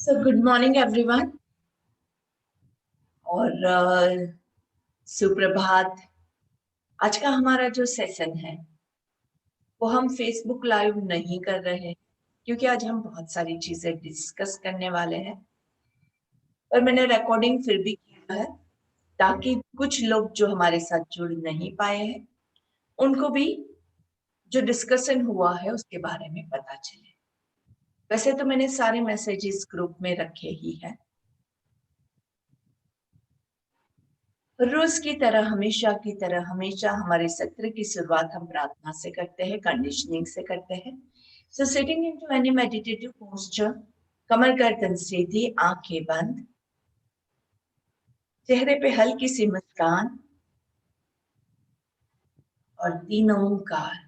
Good morning everyone और सुप्रभात। आज का हमारा जो सेशन है वो हम फेसबुक लाइव नहीं कर रहे क्योंकि आज हम बहुत सारी चीजें डिस्कस करने वाले हैं। पर मैंने रिकॉर्डिंग फिर भी किया है ताकि कुछ लोग जो हमारे साथ जुड़ नहीं पाए हैं उनको भी जो डिस्कशन हुआ है उसके बारे में पता चले। वैसे तो मैंने सारे मैसेजेस ग्रुप में रखे ही हैं। रोज की तरह हमेशा हमारे सत्र की शुरुआत हम प्रार्थना से करते हैं, कंडीशनिंग से करते हैं। So sitting into any meditative posture, कमर गर्दन सीधी, आंखें बंद, चेहरे पे हल्की सी मुस्कान और तीन ओंकार।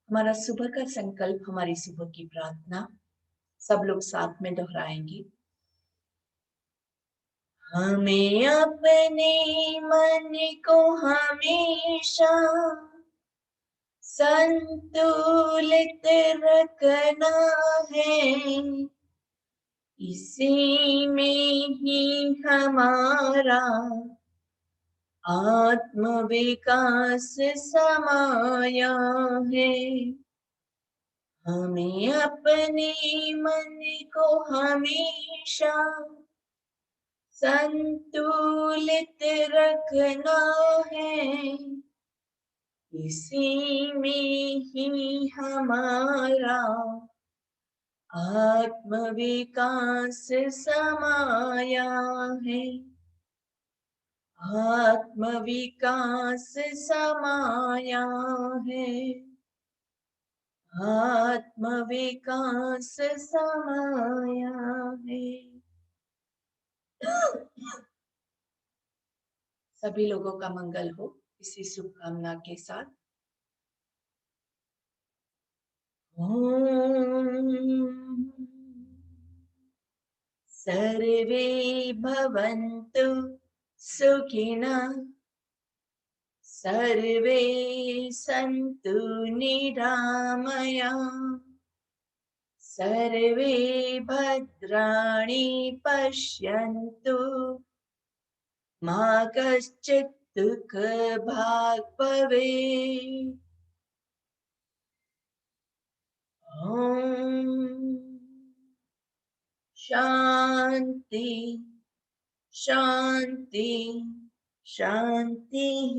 हमारा सुबह का संकल्प, हमारी सुबह की प्रार्थना सब लोग साथ में दोहराएंगे। हमें अपने मन को हमेशा संतुलित रखना है, इसी में ही हमारा आत्म विकास समाया है। हमें अपने मन को हमेशा संतुलित रखना है, इसी में ही हमारा आत्म विकास समाया है। आत्म विकास समाया है। आत्म विकास समाया है। सभी लोगों का मंगल हो इसी शुभकामना के साथ। सर्वे भवन्तु सुखिनः, सर्वे सन्तु निरामयाः, सर्वे भद्राणि पश्यन्तु, मा कश्चित् दुःखभाग् भवेत्। ॐ शान्ति शान्ति शान्तिः।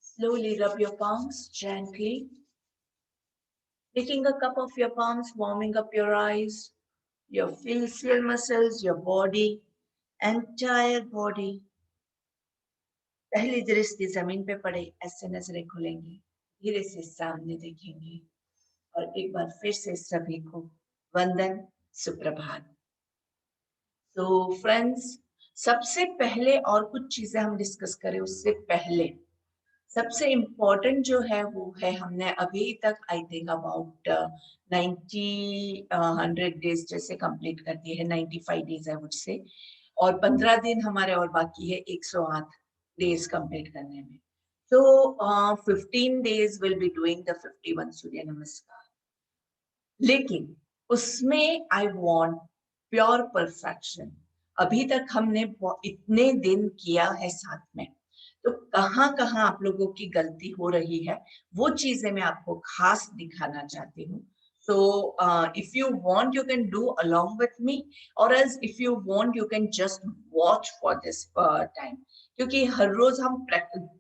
Slowly rub your palms gently, taking a cup of your palms, warming up your eyes, your facial muscles, your body, entire body. पहली दृष्टि जमीन पे पड़े, ऐसे नजरें खुलेंगी, धीरे से सामने देखेंगे और एक बार फिर से सभी को वंदन, सुप्रभात। तो फ्रेंड्स, सबसे पहले और कुछ चीजें हम डिस्कस करें उससे पहले सबसे इम्पोर्टेंट जो है वो है, हमने अभी तक आई थिंक अबाउट 100 डेज जैसे कंप्लीट कर दिए हैं। 95 डेज है मुझसे और 15 दिन हमारे और बाकी है 108 डेज कंप्लीट करने में। तो 15 days will be doing the 51 Surya नमस्कार। लेकिन उसमें आई वॉन्ट प्योर परफेक्शन। अभी तक हमने इतने दिन किया है साथ में, तो कहाँ कहाँ आप लोगों की गलती हो रही है वो चीजें मैं आपको खास दिखाना चाहती हूँ। So if you want, you can do along with me, or else if you want, you can just watch for this time. क्योंकि हर रोज हम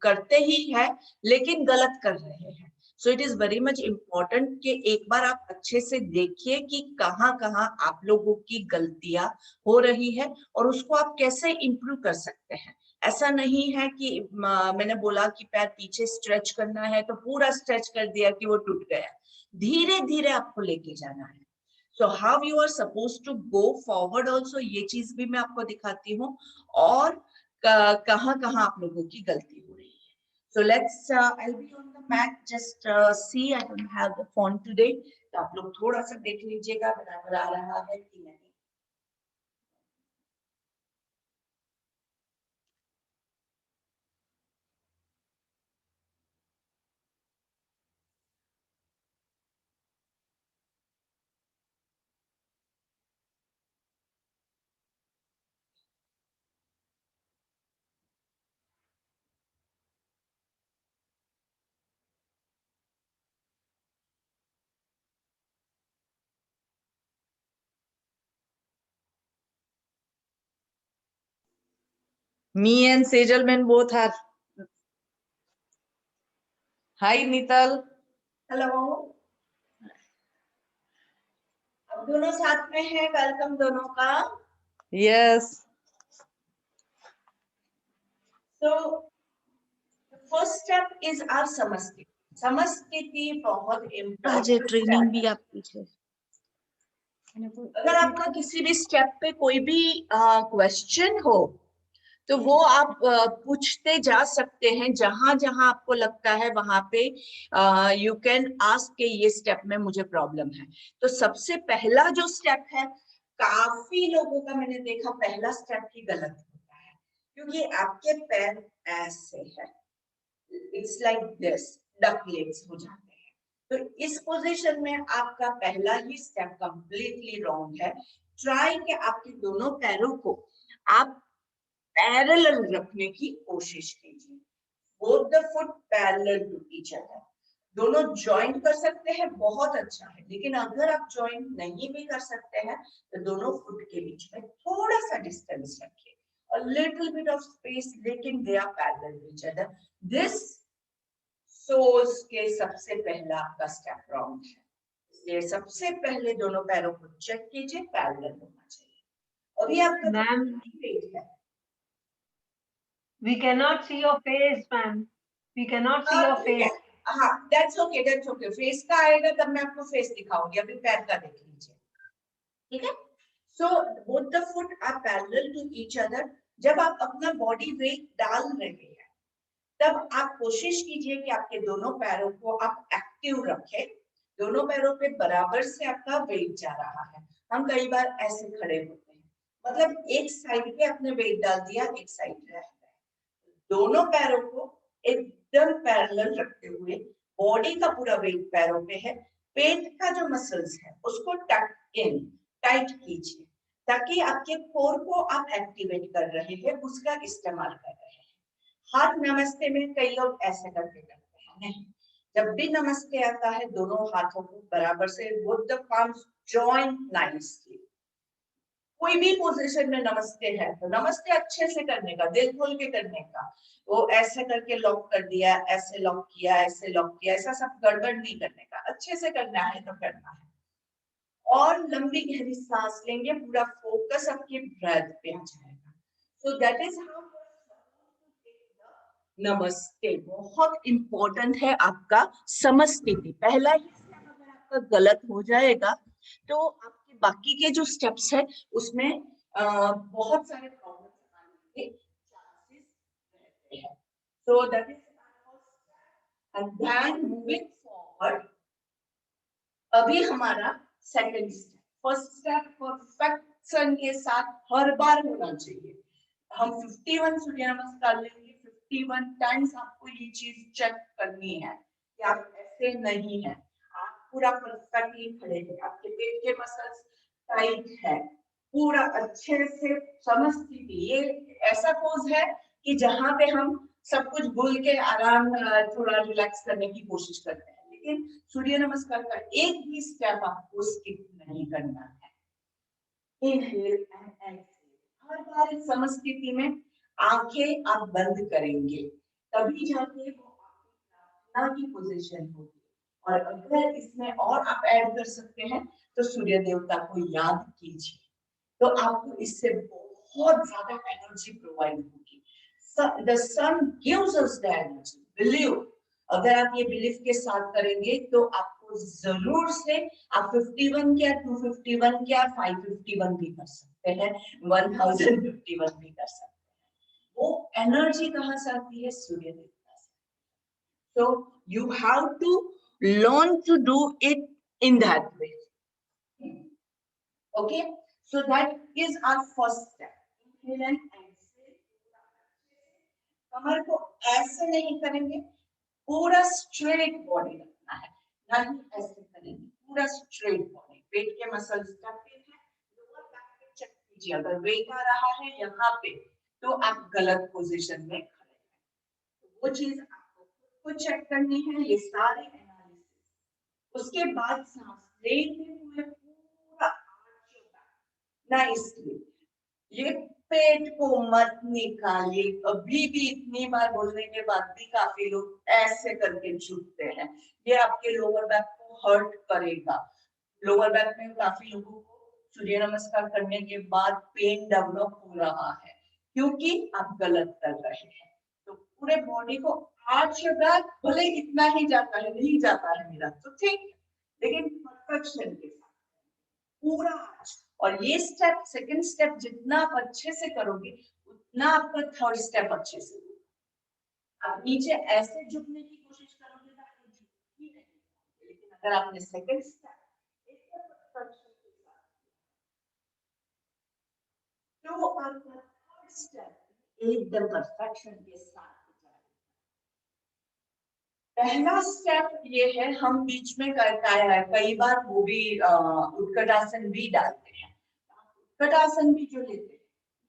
करते ही है, लेकिन गलत कर रहे हैं। So it is very much important कि एक बार आप अच्छे से देखिए कि कहाँ कहाँ आप लोगों की गलतियां हो रही है और उसको आप कैसे इम्प्रूव कर सकते हैं। ऐसा नहीं है कि मैंने बोला कि पैर पीछे स्ट्रेच करना है तो पूरा स्ट्रेच कर दिया कि वो टूट गया। धीरे धीरे आपको लेके जाना है। So how you are suppose to go forward also, ये चीज भी मैं आपको दिखाती हूँ, और कहाँ कहाँ आप लोगों की गलती हो रही है। So I'll be on the mat. Just see, I don't have the phone today. तो आप लोग थोड़ा सा देख लीजिएगा बराबर आ रहा है कि नहीं। Me and Sejalman both are. Hi Nital. Hello. अब दोनों साथ में हैं, वेलकम दोनों का। Yes. So the first step is our समस्ती। समस्ती बहुत इम्पोर्टेंट। आज ट्रेनिंग भी आप पीछे। अगर आपका किसी भी स्टेप पे कोई भी क्वेश्चन हो तो वो आप पूछते जा सकते हैं, जहां जहां आपको लगता है वहां पे यू कैन आस्क के ये स्टेप में मुझे प्रॉब्लम है। तो सबसे पहला जो स्टेप है, काफी लोगों का मैंने देखा पहला स्टेप ही गलत होता है, क्योंकि आपके पैर ऐसे है, it's like this, duck legs हो जाते हैं। तो इस पोजीशन में आपका पहला ही स्टेप कंप्लीटली रॉन्ग है। ट्राई के आपके दोनों पैरों को आप पैरेलल रखने की कोशिश कीजिए। Both the foot parallel to each other. दोनों ज्वाइन कर सकते हैं, बहुत अच्छा है, लेकिन अगर आप ज्वाइन नहीं भी कर सकते हैं तो दोनों फुट के बीच में थोड़ा सा डिस्टेंस रखिए, a little bit of space, लेकिन they are parallel to each other. This shows के सबसे पहला आपका स्टेप रॉन्ग है, इसलिए सबसे पहले दोनों पैरों को चेक कीजिए, पैरेलल होना चाहिए। अभी आपका मैम वेट है। We cannot see your face, ma'am. We cannot see your face. हाँ, that's okay, that's okay. Face का आएगा तब मैं आपको फेस दिखाऊंगी, अभी पैर का देख लीजिए, ठीक है। So both the foot are parallel to each other. जब आप अपना बॉडी वेट डाल रहे हैं तब आप कोशिश कीजिए कि आपके दोनों पैरों को आप एक्टिव रखें, दोनों पैरों पे बराबर से आपका वेट जा रहा है। हम कई बार ऐसे खड़े होते हैं, मतलब एक साइड पे आपने वेट डाल दिया, एक साइड रह गया। दोनों पैरों को एकदम पैरेलल रखते हुए बॉडी का पूरा वेट पैरों पे है, पेट का जो मसल्स है उसको टक इन टाइट कीजिए, ताकि आपके कोर को आप एक्टिवेट कर रहे हैं, उसका इस्तेमाल कर रहे हैं। हाथ नमस्ते में कई लोग ऐसे करके करते हैं, नहीं, जब भी नमस्ते आता है दोनों हाथों को बराबर से both the palms join nicely. कोई भी पोजीशन में नमस्ते है तो नमस्ते अच्छे से करने का, दिल खोल के करने का। वो ऐसे करके लॉक कर दिया, ऐसे लॉक किया, ऐसे लॉक किया, ऐसा सब गड़बड़ नहीं करने का, अच्छे से करना है तो करना है। और लंबी गहरी सांस लेंगे, पूरा फोकस आपके ब्रेथ पे आ जाएगा। सो दैट इज हाउ नमस्ते। बहुत इंपॉर्टेंट है आपका समस्थिति। पहला ही स्टेप अगर आपका गलत हो जाएगा तो आपके बाकी के जो स्टेप्स है उसमें बहुत सारे प्रॉब्लम्स आने के चांसेस रहते हैं। So that is and then moving forward, अभी हमारा second step. First step perfection के साथ हर बार होना चाहिए। हम 51 सूर्य नमस्कार लेंगे, 51 टाइम्स आपको ये चीज चेक करनी है कि आप ऐसे नहीं है, आपको पूरा परफेक्टली खड़े हैं, आपके पेट के मसल्स टाइट है, पूरा अच्छे से समस्थिति। ये ऐसा पोज है कि जहां पे हम सब कुछ भूल के आराम थोड़ा रिलैक्स करने की कोशिश करते हैं, लेकिन सूर्य नमस्कार का एक भी स्टेप आपको स्किप नहीं करना है। Inhale and exhale. हर बार इस समस्थिति में आंखें आप बंद करेंगे, तभी जाके वो आपकी प्रार्थना की पोजीशन होगी। और अगर इसमें और आप ऐड कर सकते हैं तो सूर्य देवता को याद कीजिए, तो आपको इससे बहुत ज्यादा एनर्जी प्रोवाइड होगी। The sun gives us the energy, believe. अगर आप ये बिलीफ के साथ करेंगे तो आपको जरूर से आप 51 क्या 251 क्या 551 भी कर सकते हैं, 1051 भी कर सकते हैं। वो एनर्जी कहाँ से आती है? सूर्य देवता से। So you have to learn to do it in that way. Okay, so that is our first step. Inhale and exhale. कमर को ऐसे नहीं करेंगे, पूरा स्ट्रेट बॉडी रखना है, ना ही ऐसे करेंगे, पूरा स्ट्रेट बॉडी। पेट के मसल्स टके हैं, लोअर बैक पे चेक कीजिए, अगर वेट आ रहा है यहाँ पे तो आप गलत पोजीशन में खड़े हैं। तो वो चीज आपको खुद को चेक करनी है, ये सारे एनालिसिस। उसके बाद सांस लेते हुए पूरा नाइसली, ये पेट को मत निकालिए। अभी भी इतनी बार बोलने के बाद भी काफी लोग ऐसे करके झुकते हैं, ये आपके लोअर बैक को हर्ट करेगा। लोअर बैक में काफी लोगों को सूर्य नमस्कार करने के बाद पेन डेवलप हो रहा है, क्योंकि आप गलत कर रहे हैं। तो पूरे बॉडी को आर्च बैक, भले इतना ही जाता है, नहीं जाता है मेरा तो ठीक, लेकिन परफेक्शन के साथ पूरा आर्च। और ये स्टेप, सेकंड स्टेप जितना आप अच्छे से करोगे उतना आपका थर्ड स्टेप अच्छे से होगा। आप नीचे ऐसे झुकने की कोशिश करोगे तो आप झुक ही नहीं, लेकिन अगर आपने सेकंड स्टेप एकदम परफेक्शन के साथ, तो आपका थर्ड स्टेप एकदम परफेक्शन के साथ हो जाएगा। पहला स्टेप ये है, हम बीच में करता है कई बार वो भी उत्कट आसन भी डालते हैं, उत्कट आसन भी जो लेते हैं,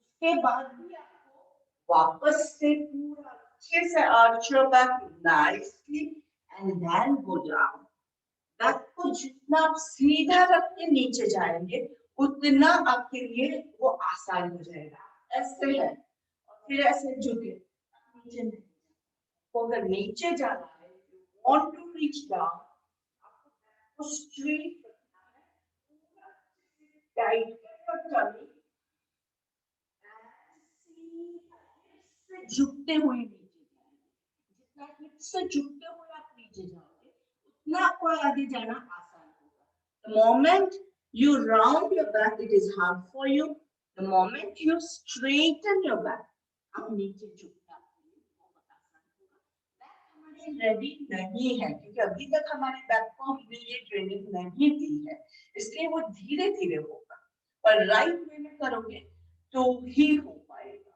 उसके बाद भी आपको वापस से पूरा अच्छे से arch your back nicely and then go down. Back को जितना आप सीधा रख के नीचे जाएंगे उतना आपके लिए वो आसान हो जाएगा। ऐसे है और फिर ऐसे झुके नीचे नहीं, तो अगर नीचे जाना है, want to reach down, आपको स्ट्रेट रखना है, पूरा टाइट कर tummy, से झुकते हुए नीचे जाएंगे। जितना हिप्स से झुकते हुए आप नीचे जाओगे उतना आपको आगे जाना आसान होगा। The moment you round your back, it is hard for you. The moment you straighten your back, आप नीचे झुकना बहुत आसान होगा। बैक हमारी रेडी नहीं है, क्योंकि अभी तक हमारे बैक को हमने ये ट्रेनिंग नहीं दी है, इसलिए वो धीरे धीरे होगा, पर राइट वे में करोगे तो ही हो पाएगा।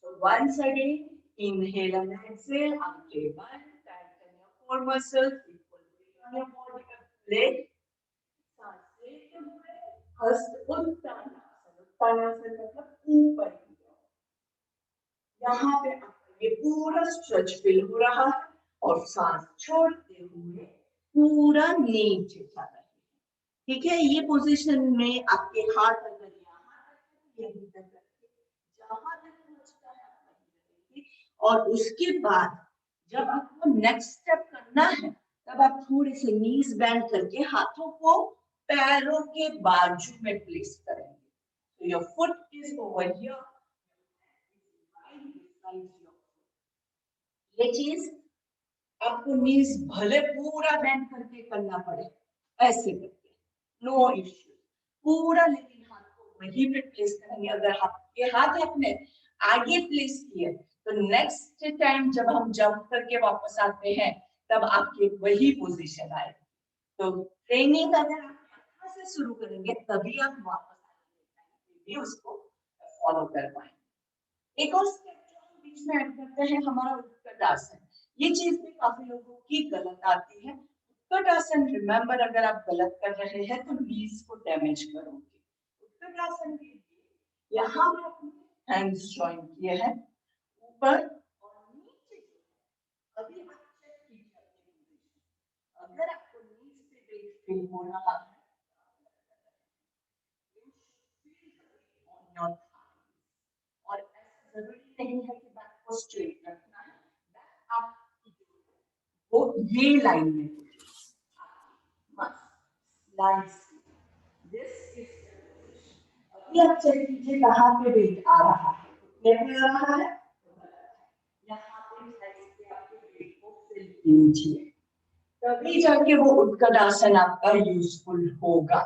So once again, inhale and exhale, आंखें बंद, tighten your core muscles, equal weight on your body, leg, सांस लेते हुए, हस्त उत्तानासन, उत्तानासन मतलब ऊपर की ओर। यहाँ पे आपका ये पूरा स्ट्रेच फील हो रहा है और सांस छोड़ते हुए पूरा नीचे जा रहे हैं। ठीक है, ये पोजीशन में आपके हाथ अगर यहाँ तक यहीं तक रखिए, जहां तक पहुंचता है आप वहीं रखेंगे। और उसके बाद जब आपको नेक्स्ट स्टेप करना है, तब आप थोड़े से नीज बेंड करके हाथों को पैरों के बाजू में प्लेस करेंगे। So your foot is over here, ये चीज आपको नीज भले पूरा बेंड करके करना पड़े, ऐसे करके नो इश्यू, पूरा लेकिन हाथ को वहीं पे प्लेस करेंगे। अगर आपके हाथ आपने आगे प्लेस किए तो नेक्स्ट टाइम जब हम जंप करके वापस आते हैं तब आपके वही पोजीशन आए। तो ट्रेनिंग अगर आप यहाँ से शुरू करेंगे तभी आप वापस आएंगे, उसको फॉलो कर पाएंगे। एक और स्टेप जो हम बीच में ऐड करते हैं हमारा उत्कट आसन। ये चीज भी काफी लोगों की गलत आती है। उत्कटासन रिमेंबर, अगर आप गलत कर रहे हैं तो नीज को डैमेज करोगे। उत्कटासन के लिए यहाँ पे अपने हैंड्स जॉइन किए हैं ऊपर और नीचे। अभी आप चेक कीजिए, अगर आपको नीज पे वेट फील हो रहा है, और ऐसा जरूरी नहीं है कि बैक को स्ट्रेट रखना है, बैक आप वो ये लाइन में लाइन दिस इज। अभी आप चेक कीजिए कहाँ पे वेट आ रहा है, कितने आ रहा है, यहाँ पे साइड पे आपके वेट को फिल कीजिए, तभी जाके वो उत्कटासन आपका यूजफुल होगा।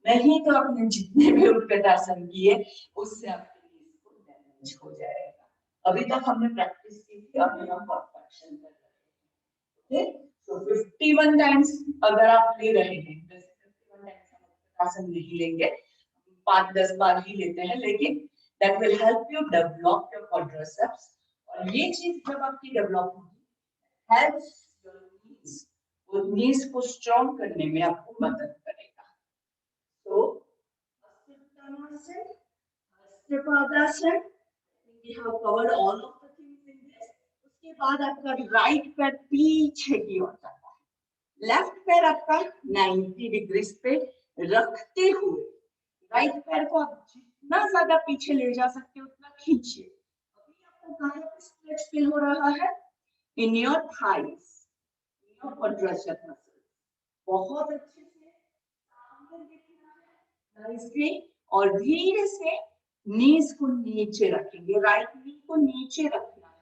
नहीं तो आपने जितने भी उत्कटासन किए उससे आपके नीज को डैमेज हो जाएगा। अभी तक हमने प्रैक्टिस की थी, अभी हम परफेक्शन कर रहे हैं। तो 51 टाइम्स अगर आप ले रहे हैं, 51 टाइम्स हम उत्कटासन नहीं लेंगे, 5-10 बार ही लेते हैं, लेकिन that will help you develop your quadriceps। और ये चीज जब आपकी डेवलप होगी, helps your knees, वो नीज को स्ट्रॉन्ग करने में आपको मदद करेगा। तो we have covered all of the things in this। उसके बाद आपका राइट पैर पीछे की ओर जाता है, लेफ्ट पैर आपका 90 डिग्री पे रखते हुए राइट पैर को आप जितना ज्यादा पीछे ले जा सकते हो उतना खींचिए। अभी आपको कहाँ पे स्ट्रेच फील हो रहा है, in your thighs, in your quadriceps muscle. बहुत अच्छे से सामने देखना है नाइसली, और धीरे से नीज को नीचे रखेंगे, राइट नी को नीचे रखना है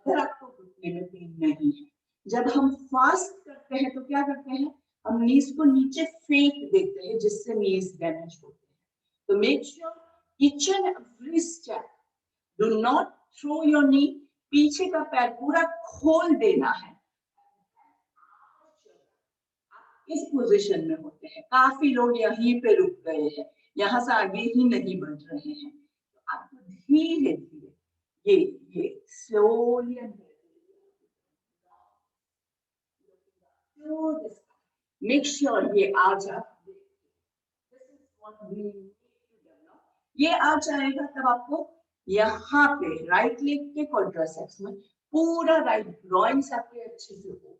अगर आपको घुटने में पेन नहीं है। जब हम फास्ट करते हैं तो क्या करते हैं, हम नीज को नीचे फेंक देते हैं जिससे नीज डैमेज होते हैं। तो make sure each and every step do not throw your knee, पीछे का पैर पूरा खोल देना है। इस पोजीशन में होते हैं, काफी लोग यहीं पे रुक गए हैं, यहाँ से आगे ही नहीं बढ़ रहे हैं। तो आपको धीरे धीरे ये स्लोली मेक श्योर ये आ जाए, ये आ जाएगा तब आपको यहाँ पे राइट लेग के क्वाड्रिसेप्स में पूरा राइट ग्रॉइंस आपके अच्छे से हो।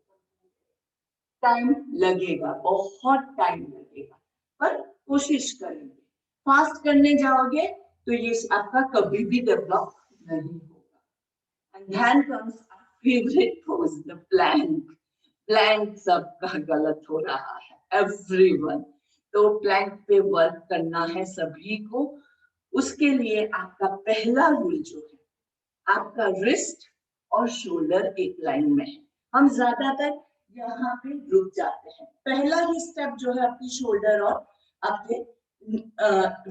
टाइम लगेगा, बहुत टाइम लगेगा, पर कोशिश करेंगे। फास्ट करने जाओगे तो ये आपका कभी भी डेवलप नहीं होगा। And then comes favourite pose, the plank. Plank सबका गलत हो रहा है, एवरीवन। तो प्लैंक पे वर्क करना है सभी को। उसके लिए आपका पहला रूल जो है, आपका रिस्ट और शोल्डर एक लाइन में है। हम ज्यादातर यहाँ पे रुक जाते हैं। पहला ही स्टेप जो है आपकी शोल्डर और आपके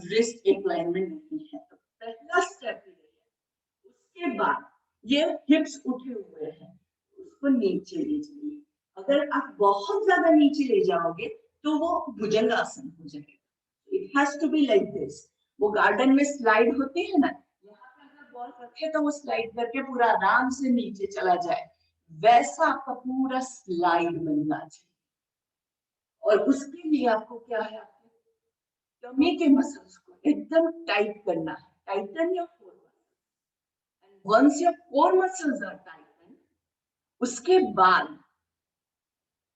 रिस्ट एक लाइन में नहीं है, तो पहला स्टेप ये है। उसके बाद ये हिप्स उठे हुए हैं, उसको नीचे ले जाइए। अगर आप बहुत ज्यादा नीचे ले जाओगे तो वो भुजंगासन हो जाएगा। It has to be like this. वो गार्डन में स्लाइड होती है ना, यहाँ पे अगर बॉल रखे तो वो स्लाइड करके पूरा आराम से नीचे चला जाए, वैसा आपका पूरा स्लाइड बनना चाहिए। और उसके लिए आपको क्या है, आपके टमी के मसल्स को एकदम टाइट करना है। Tighten your core muscles, and once your core muscles are tighten, उसके बाद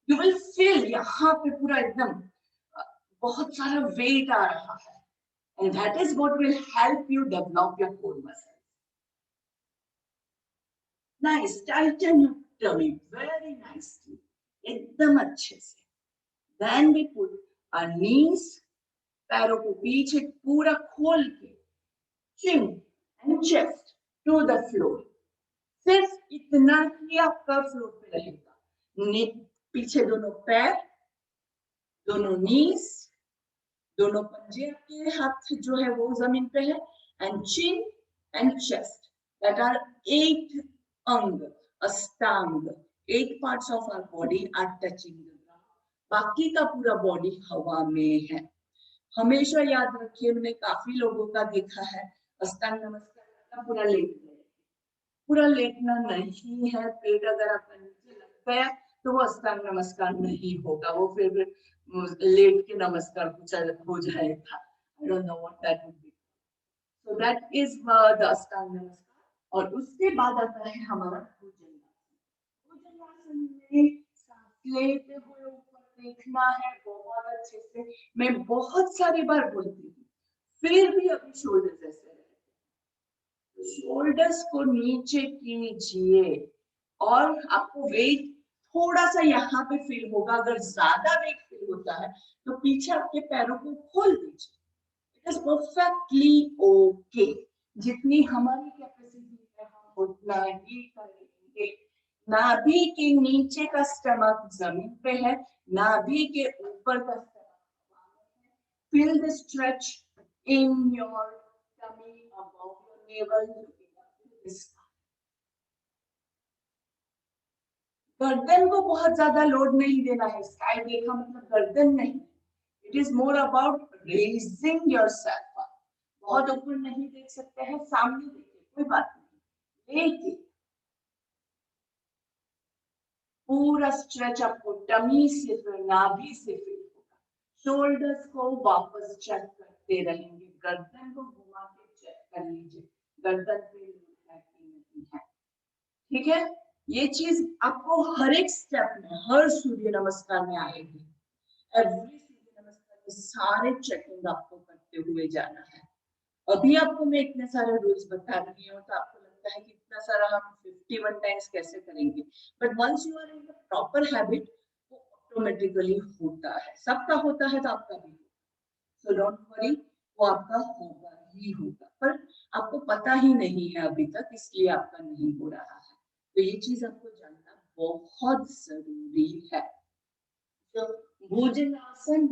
यू विल फील यहाँ पे पूरा एकदम बहुत सारा वेट आ रहा है, and that is what will help you develop your core muscles. Nice, tighten your tummy very nicely, एकदम अच्छे से। Then we put our knees, पैरों को पीछे पूरा खोल के, chin and chest to the floor। सिर्फ इतना ही आपका फ्लोर पे रहेगा। पीछे दोनों पैर, दोनों नीज, दोनों पंजे आपके हाथ जो है वो जमीन पे है, and chin and chest, that are 8 अंग, अष्टांग। 8 parts of our body are touching the ground, बाकी का पूरा बॉडी हवा में है। हमेशा याद रखिए, मैंने काफी लोगों का देखा है अष्टांग नमस्कार पूरा लेट गए। पूरा लेटना नहीं है, पेट अगर आपका नीचे लग गया तो वो अष्टांग नमस्कार नहीं होगा, वो फिर लेट के नमस्कार हो जाएगा। I don't know what that would be. So that is the अष्टांग नमस्कार। और उसके बाद आता है हमारा भुजंगासन। भुजंगासन में सांस लेते हुए ऊपर देखना है बहुत अच्छे से। मैं बहुत सारी बार बोलती हूँ, फिर भी अभी शोल्डर ऐसे रहते, शोल्डर्स को नीचे कीजिए और आपको वेट थोड़ा सा यहाँ पे फील होगा। अगर ज्यादा वेट फील होता है तो पीछे आपके पैरों को खोल दीजिए। It is perfectly okay. जितनी हमारी कैपेसिटी है हम उतना ही करेंगे। नाभि के नीचे का स्टमक जमीन पे है, नाभि के ऊपर का stomach. Feel the stretch in your tummy above your navel, looking up to the sky. गर्दन को बहुत ज्यादा लोड नहीं देना है। स्काई देखा मतलब गर्दन नहीं, it is more about raising yourself. बहुत ऊपर नहीं देख सकते हैं, सामने देखिए, कोई बात नहीं, लेकिन पूरा स्ट्रेच आपको टमी से फिर नाभि से फील होगा। शोल्डर्स को वापस चेक करते रहेंगे, गर्दन को घुमा के चेक कर लीजिए गर्दन पे लोड है कि नहीं है। ठीक है, ये चीज आपको हर एक स्टेप में, हर सूर्य नमस्कार में आएगी। एवरी सूर्य नमस्कार में सारे चेकिंग आपको करते हुए जाना है। अभी आपको मैं इतने सारे रूल्स बता रही हूँ तो आपको लगता है कि इतना सारा हम 51 टाइम्स कैसे करेंगे, but once you are in the proper habit वो ऑटोमेटिकली होता है। सबका होता है तो आपका भी होगा। सो डोंट वरी, वो आपका होगा ही होगा, पर आपको पता ही नहीं है अभी तक, इसलिए आपका नहीं हो रहा है। तो ये चीज आपको जानना बहुत जरूरी है। तो भुजंगासन,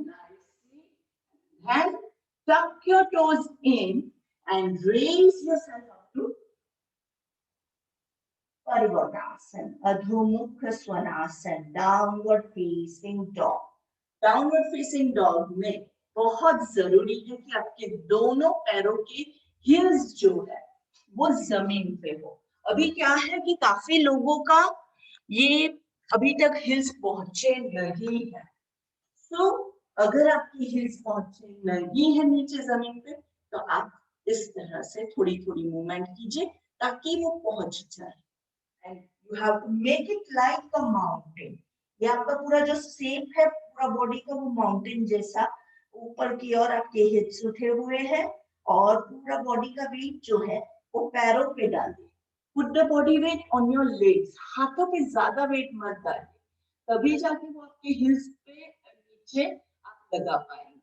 nicely and tuck your toes in and raise yourself up to Parvatasana, Adhomukha Svanasana, downward facing dog. Downward facing dog में बहुत जरूरी है कि आपके दोनों पैरों के हील्स जो है वो जमीन पे हो। अभी क्या है कि काफी लोगों का ये अभी तक हिल्स पहुंचे नहीं है। तो अगर आपकी हिल्स पहुंचे नहीं है नीचे जमीन पे तो आप इस तरह से थोड़ी थोड़ी मूवमेंट कीजिए ताकि वो पहुंच जाए। And you have to make it like a mountain. ये आपका पूरा जो शेप है पूरा बॉडी का वो माउंटेन जैसा, ऊपर की ओर आपके हिप्स उठे हुए हैं और पूरा बॉडी का वेट जो है वो पैरों पे डालिए। Put the body weight on your legs. हाथों पे ज्यादा वेट मत डालिए, तभी जाके वो आपके हिल्स पे नीचे आप लगा पाएंगे।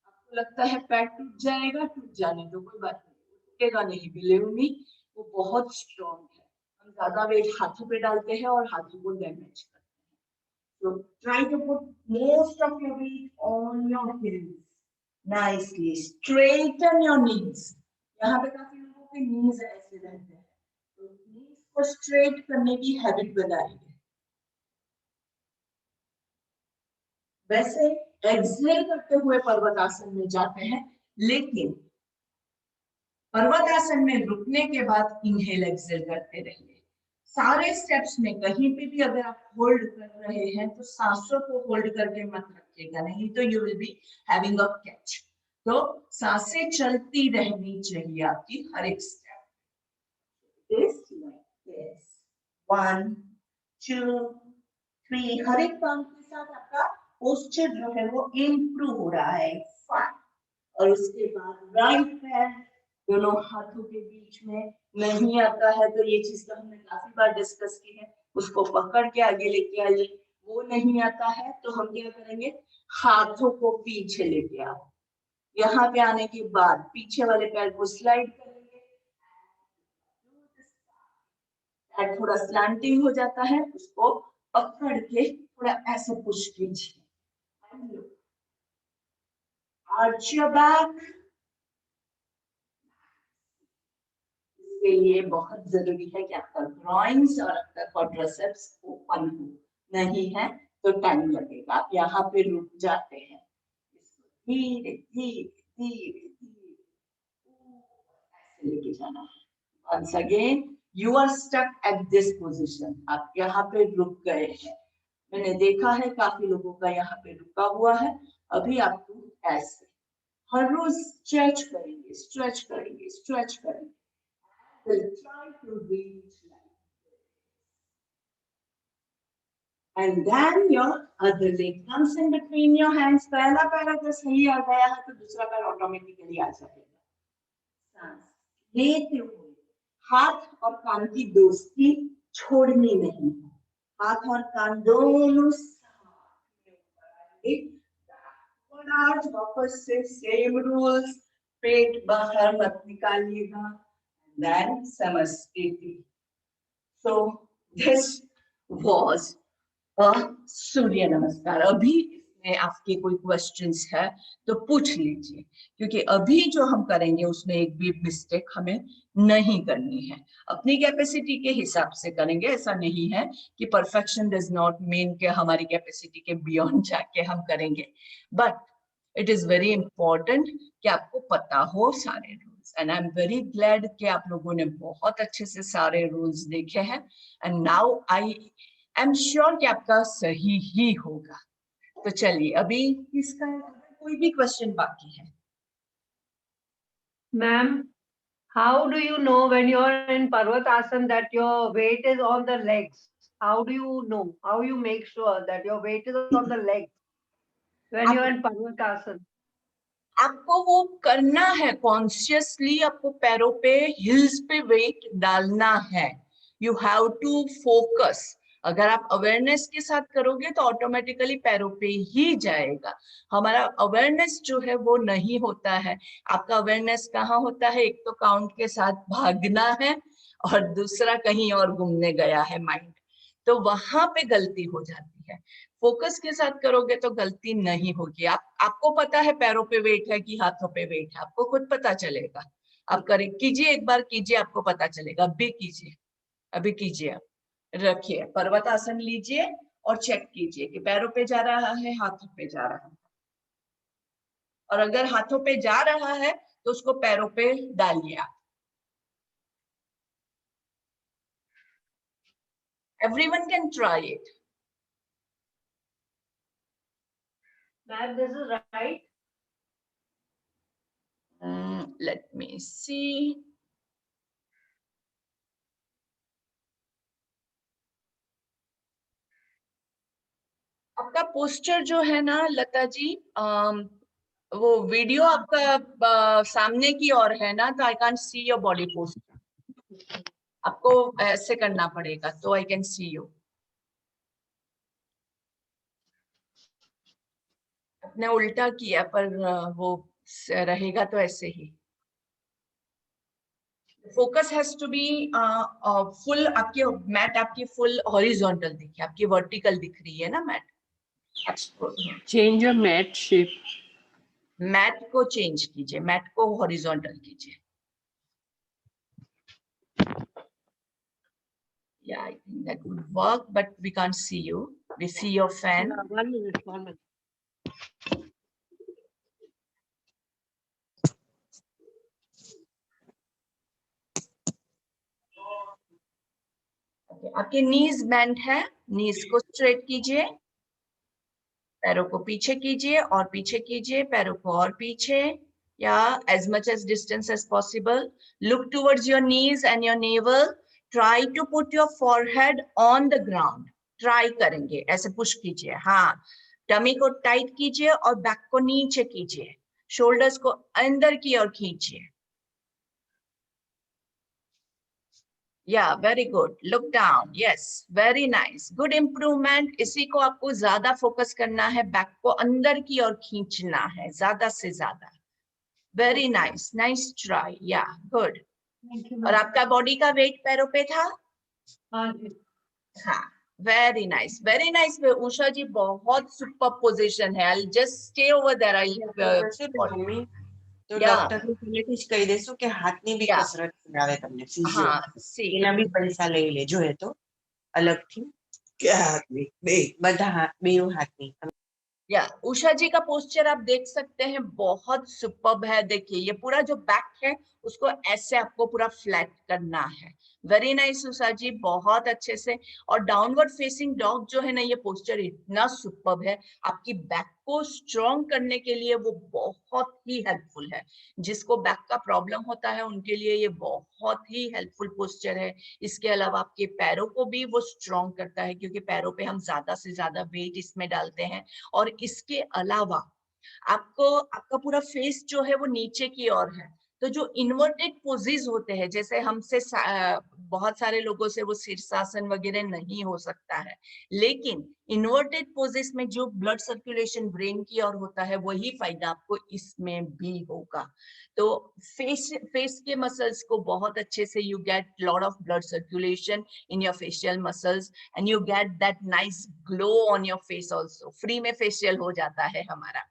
आपको लगता है पैर टूट जाएगा, टूट जाने दो, कोई बात नहीं, टूटेगा नहीं, बिलीव मी, वो बहुत स्ट्रॉन्ग है। हम ज्यादा वेट हाथों पे डालते हैं और हाथों को डैमेज करते हैं। So try to put most of your weight on your heels. Nicely straighten your knees. यहाँ पे काफी लोगों के knees ऐसे रहते हैं, तो knees को straight करने की हैबिट बनाइए। वैसे एक्सहेल करते हुए पर्वतासन में जाते हैं, लेकिन पर्वतासन में रुकने के बाद इनहेल एक्सहेल करते रहिए। सारे स्टेप्स में कहीं पे भी अगर आप होल्ड कर रहे हैं तो सांसों को होल्ड करके मत रखिएगा, नहीं तो you will be having a catch. तो सांसें चलती रहनी चाहिए आपकी हर एक स्टेप। दिस 1 2 3, हर एक काम के साथ आपका पोस्चर जो है वो इम्प्रूव हो रहा है। 5 और उसके बाद राइट पैर दोनों हाथों के बीच में नहीं आता है तो ये चीज तो हमने काफी बार डिस्कस की है, उसको पकड़ के आगे लेके आइए। वो नहीं आता है तो हम क्या करेंगे, हाथों को पीछे लेके आओ। यहाँ पे आने के बाद पीछे वाले पैर को स्लाइड करेंगे, पैर थोड़ा स्लैंटिंग हो जाता है, उसको पकड़ के थोड़ा ऐसे पुश कीजिए। Arch your back. इसके लिए बहुत जरूरी है कि आपका ग्रॉइंस और आपका क्वाड्रिसेप्स ओपन हो, नहीं है तो टाइम लगेगा। आप यहाँ पे रुक जाते हैं, धीरे धीरे धीरे धीरे ऐसे लेके जाना है। Once again, you are stuck at this position. आप यहाँ पे रुक गए हैं, मैंने देखा है काफी लोगों का यहाँ पे रुका हुआ है। अभी आपको ऐसे हर रोज स्ट्रेच करेंगे, स्ट्रेच करेंगे, स्ट्रेच करेंगे। We'll try to reach like this. And then your other leg comes in between your hands. पहला पैर अगर सही आ गया है तो दूसरा पैर ऑटोमेटिकली आ जाएगा। सांस लेते हुए हाथ और कान की दोस्ती छोड़नी नहीं है। हाथ और कान दोनों आज वापस से सेम रूल्स, पेट बाहर मत निकालिएगा। Then Samastiti. So this was a सूर्य नमस्कार। अभी इसमें आपके कोई क्वेश्चंस है तो पूछ लीजिए, क्योंकि अभी जो हम करेंगे उसमें एक भी मिस्टेक हमें नहीं करनी है। अपनी कैपेसिटी के हिसाब से करेंगे। ऐसा नहीं है कि परफेक्शन डज नॉट मीन कि हमारी कैपेसिटी के बियॉन्ड जाके हम करेंगे, but it is very important कि आपको पता हो सारे rules. And I am very glad कि आप लोगों ने बहुत अच्छे से सारे रूल्स देखे हैं। And now I am sure कि आपका सही ही होगा। तो चलिए, अभी किसका कोई भी क्वेश्चन बाकी है? Ma'am, how do you know when you're in Parvatasana that your weight is on the legs? How do you know? How you make sure that your weight is on the legs when you're in Parvatasana? आपको वो करना है consciously. आपको पैरों पे, hills पे weight डालना है। You have to focus. अगर आप अवेयरनेस के साथ करोगे तो ऑटोमेटिकली पैरों पे ही जाएगा। हमारा अवेयरनेस जो है वो नहीं होता है। आपका अवेयरनेस कहाँ होता है? एक तो काउंट के साथ भागना है और दूसरा कहीं और घूमने गया है माइंड, तो वहां पे गलती हो जाती है। फोकस के साथ करोगे तो गलती नहीं होगी। आपको पता है पैरों पे वेट है कि हाथों पे वेट है, आपको खुद पता चलेगा। आप करे कीजिए, एक बार कीजिए, आपको पता चलेगा। अभी कीजिए, अभी कीजिए। आप रखिए, पर्वतासन लीजिए और चेक कीजिए कि पैरों पे जा रहा है, हाथों पे जा रहा है। और अगर हाथों पे जा रहा है तो उसको पैरों पे डालिए आप। Everyone can try it. Ma'am, this is right. Let me see. आपका पोस्टर जो है ना लता जी, वो वीडियो आपका सामने की ओर है ना, तो I can see your body poster. आपको ऐसे करना पड़ेगा तो आई कैन सी यू। आपने उल्टा किया पर वो रहेगा तो ऐसे ही। Focus has to be full. आपकी मैट आपकी फुल हॉरिजॉन्टल दिखे, आपकी वर्टिकल दिख रही है ना mat. Change your mat shape. Mat को चेंज कीजिए, मैट को हॉरिजॉन्टल कीजिए। Yeah, I think that would work, but we can't see you. We see your fan. Yeah, 1 minute, 1 minute. Okay, आपके नीज बेंड है, नीज को स्ट्रेट कीजिए, पैरों को पीछे कीजिए और पीछे कीजिए, पैरों को और पीछे, या as much as distance as possible. Look towards your knees and your navel. Try to put your forehead on the ground. Try करेंगे, ऐसे पुश कीजिए। हाँ, टमी को टाइट कीजिए और बैक को नीचे कीजिए, शोल्डर्स को अंदर की ओर खींचिए। Yeah, very good. Look down. Yes, very nice. Good improvement. इसी को आपको ज्यादा फोकस करना है, बैक को अंदर की ओर खींचना है ज्यादा से ज्यादा। Very nice. Nice try. Yeah, good. Thank you, और ma'am. आपका बॉडी का वेट पैरों पे था? हाँ जी। हाँ, very nice. Very nice. Usha जी, बहुत सुपर पोजीशन है। I'll just stay over there. Mummy તો Yeah. ડોક્ટર પહેલેથી જ કહી દેશું કે હાથની બી Yeah. કસરત કરાવે તમને ફિઝિયો हाँ, see. એના બી પૈસા લઈ લેજો એ તો અલગથી કે હાથની બે બધા બેઉ હાથની या उषा जी का पोस्चर आप देख सकते हैं, बहुत सुपर्ब है। देखिए ये पूरा जो बैक है उसको ऐसे आपको पूरा फ्लैट करना है। वेरी नाइस उषा जी, बहुत अच्छे से। और डाउनवर्ड फेसिंग डॉग जो है ना, ये पोस्चर इतना सुपर्ब है, आपकी बैक को स्ट्रॉन्ग करने के लिए वो बहुत ही हेल्पफुल है। जिसको बैक का प्रॉब्लम होता है उनके लिए ये बहुत ही हेल्पफुल पोस्चर है। इसके अलावा आपके पैरों को भी वो स्ट्रॉन्ग करता है, क्योंकि पैरों पे हम ज्यादा से ज्यादा वेट इसमें डालते हैं। और इसके अलावा आपको आपका पूरा फेस जो है वो नीचे की ओर है, तो जो इन्वर्टेड पोजेस होते हैं, जैसे हमसे बहुत सारे लोगों से वो शीर्षासन वगैरह नहीं हो सकता है, लेकिन इन्वर्टेड पोजेस में जो ब्लड सर्कुलेशन ब्रेन की ओर होता है वही फायदा आपको इसमें भी होगा। तो फेस के मसल्स को बहुत अच्छे से you get lot of blood circulation in your facial muscles and you get that nice glow on your face also. Free में फेशियल हो जाता है हमारा,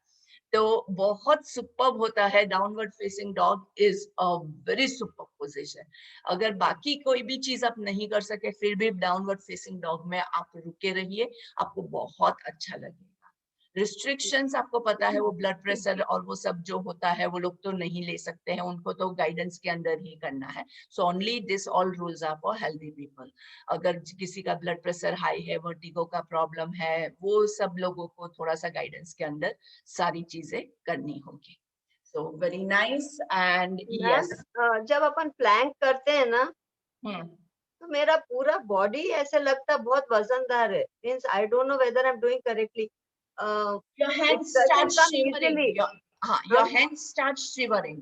तो बहुत सुपर्ब होता है। Downward facing dog is a very superb position. अगर बाकी कोई भी चीज आप नहीं कर सके, फिर भी डाउनवर्ड फेसिंग डॉग में आप रुके रहिए, आपको बहुत अच्छा लगेगा। रिस्ट्रिक्शंस आपको पता है, वो ब्लड प्रेशर और वो सब जो होता है वो लोग तो नहीं ले सकते हैं, उनको तो गाइडेंस के अंदर ही करना है। So only this all rules are for healthy people. अगर किसी का ब्लड प्रेशर हाई है, वर्टिगो का प्रॉब्लम है, वो सब लोगों को थोड़ा सा गाइडेंस के अंदर सारी चीजें करनी होगी। So very nice and yes. जब अपन प्लैंक करते हैं ना, हम्म, तो मेरा पूरा बॉडी ऐसे लगता है बहुत वजनदार है। Means I don't know whether I am doing correctly. your hands start shivering, your hands start shivering,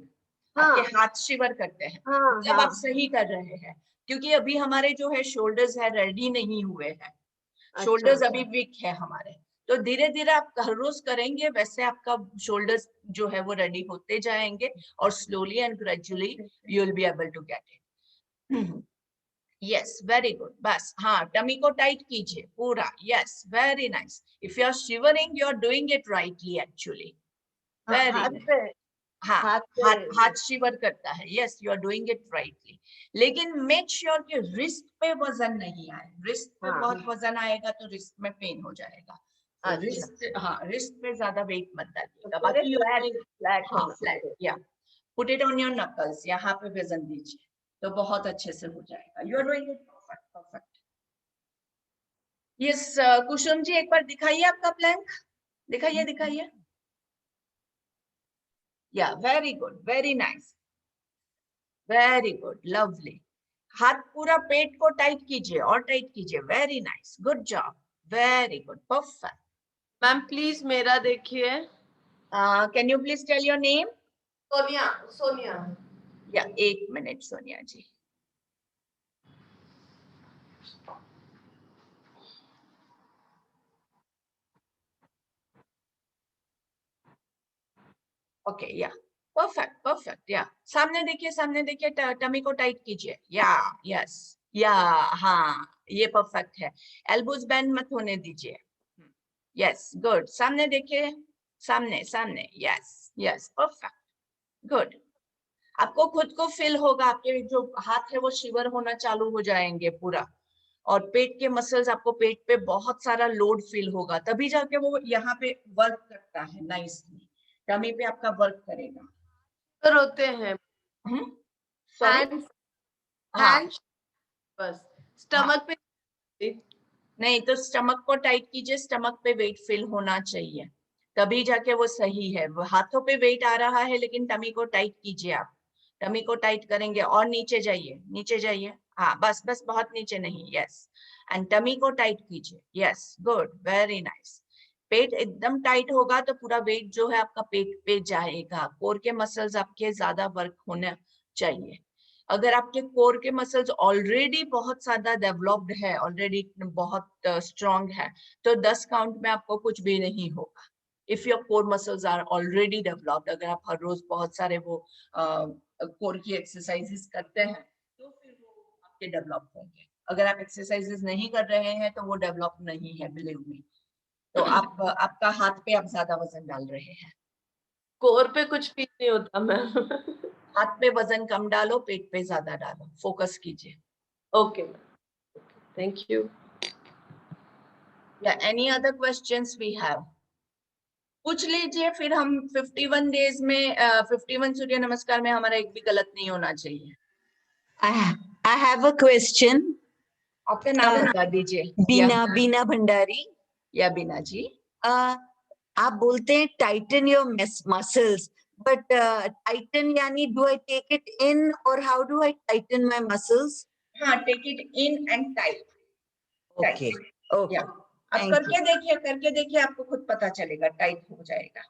आपके हाँ हाथ शिवर करते हैं, हाँ मतलब आप हाँ, सही कर रहे हैं। क्योंकि अभी हमारे जो है शोल्डर्स है रेडी नहीं हुए हैं, अच्छा शोल्डर्स अभी वीक है हमारे। तो धीरे धीरे आप हर रोज करेंगे वैसे आपका शोल्डर्स जो है वो रेडी होते जाएंगे, और slowly and gradually you will be able to get it. Yes very good. बस हाँ, टमी को टाइट कीजिए पूरा। Yes very nice. If you are shivering you are doing it rightly actually. हाँ, वेरी हाथ नाइस। पे, हाँ, हाथ पे। हाथ हाथ शिवर करता है। Yes you are doing it rightly. लेकिन मेक श्योर कि रिस्ट पे वजन नहीं आए। रिस्ट पे हाँ बहुत वजन आएगा तो रिस्ट में पेन हो जाएगा। तो अच्छा, रिस्ट, हाँ, रिस्ट पे ज्यादा वेट मत तो डालिएगा। पूरे बाकी फ्लैट फ्लैट हाँ होना फ्लैट, चाहिए। या put it on your knuckles, यहाँ पे वजन दीजिए तो बहुत अच्छे से हो जाएगा। You are doing it perfect perfect. Yes Kusum ji, एक बार दिखाइए आपका प्लैंक, दिखाइए दिखाइए। Yeah very good, very nice, very good, lovely. हाथ पूरा पेट को टाइट कीजिए और टाइट कीजिए। Very nice, good job, very good, perfect. Ma'am please मेरा देखिए। Can you please tell your name? Sonia, Sonia. Yeah एक minute Sonia ji. Okay, yeah perfect perfect. Yeah सामने देखिए, सामने देखिए, टमी को टाइट कीजिए। या यस, या हाँ, ये परफेक्ट है। एल्बोज बेंड मत होने दीजिए। यस गुड, सामने देखिए, सामने सामने। Yes yes perfect, good. आपको खुद को फील होगा, आपके जो हाथ है वो शिवर होना चालू हो जाएंगे पूरा, और पेट के मसल्स, आपको पेट पे बहुत सारा लोड फील होगा, तभी जाके वो यहाँ पे वर्क करता है नाइसली। टमी पे आपका वर्क करेगा। तो रोते हैं। सॉरी, हैंड्स, हाँ हैंड्स बस हाँ, स्टमक पे। नहीं तो स्टमक को टाइट कीजिए, स्टमक पे वेट फील होना चाहिए, तभी जाके वो सही है। वो हाथों पे वेट आ रहा है लेकिन टमी को टाइट कीजिए आप। टमी को टाइट करेंगे और नीचे जाइए, नीचे जाइए। हाँ बस बस, बहुत नीचे नहीं। यस, एंड टमी को टाइट कीजिए। Yes good, very nice. पेट एकदम टाइट होगा तो पूरा वेट जो है आपका पेट पे जाएगा। कोर के मसल्स आपके ज्यादा वर्क होने चाहिए। अगर आपके कोर के मसल्स ऑलरेडी बहुत ज्यादा डेवलप्ड है, ऑलरेडी बहुत स्ट्रांग है, तो 10 काउंट में आपको कुछ भी नहीं होगा। If your core muscles are already developed, अगर आप हर रोज बहुत सारे वो कोर की एक्सरसाइजेस करते हैं तो फिर वो आपके डेवलप होंगे। अगर आप एक्सरसाइजेस नहीं कर रहे हैं तो वो डेवलप नहीं है, बिलीव मी। तो आप आपका हाथ पे आप ज्यादा वजन डाल रहे हैं। कोर पे कुछ फील नहीं होता मैम। हाथ पे वजन कम डालो, पेट पे ज्यादा डालो, फोकस कीजिए। Okay ma'am, thank you. Yeah, any other questions we have? पूछ लीजिए, फिर हम 51 डेज में 51 सूर्य नमस्कार में हमारा एक भी गलत नहीं होना चाहिए। I have a question. आपका नाम बता दीजिए। बीना भंडारी। या बीना जी। आप बोलते हैं tighten your muscles, but tighten यानी do I take it in और how do I tighten my muscles? हाँ, take it in and tight. Okay okay, आप Thank करके देखिए, आपको खुद पता चलेगा, टाइट हो जाएगा।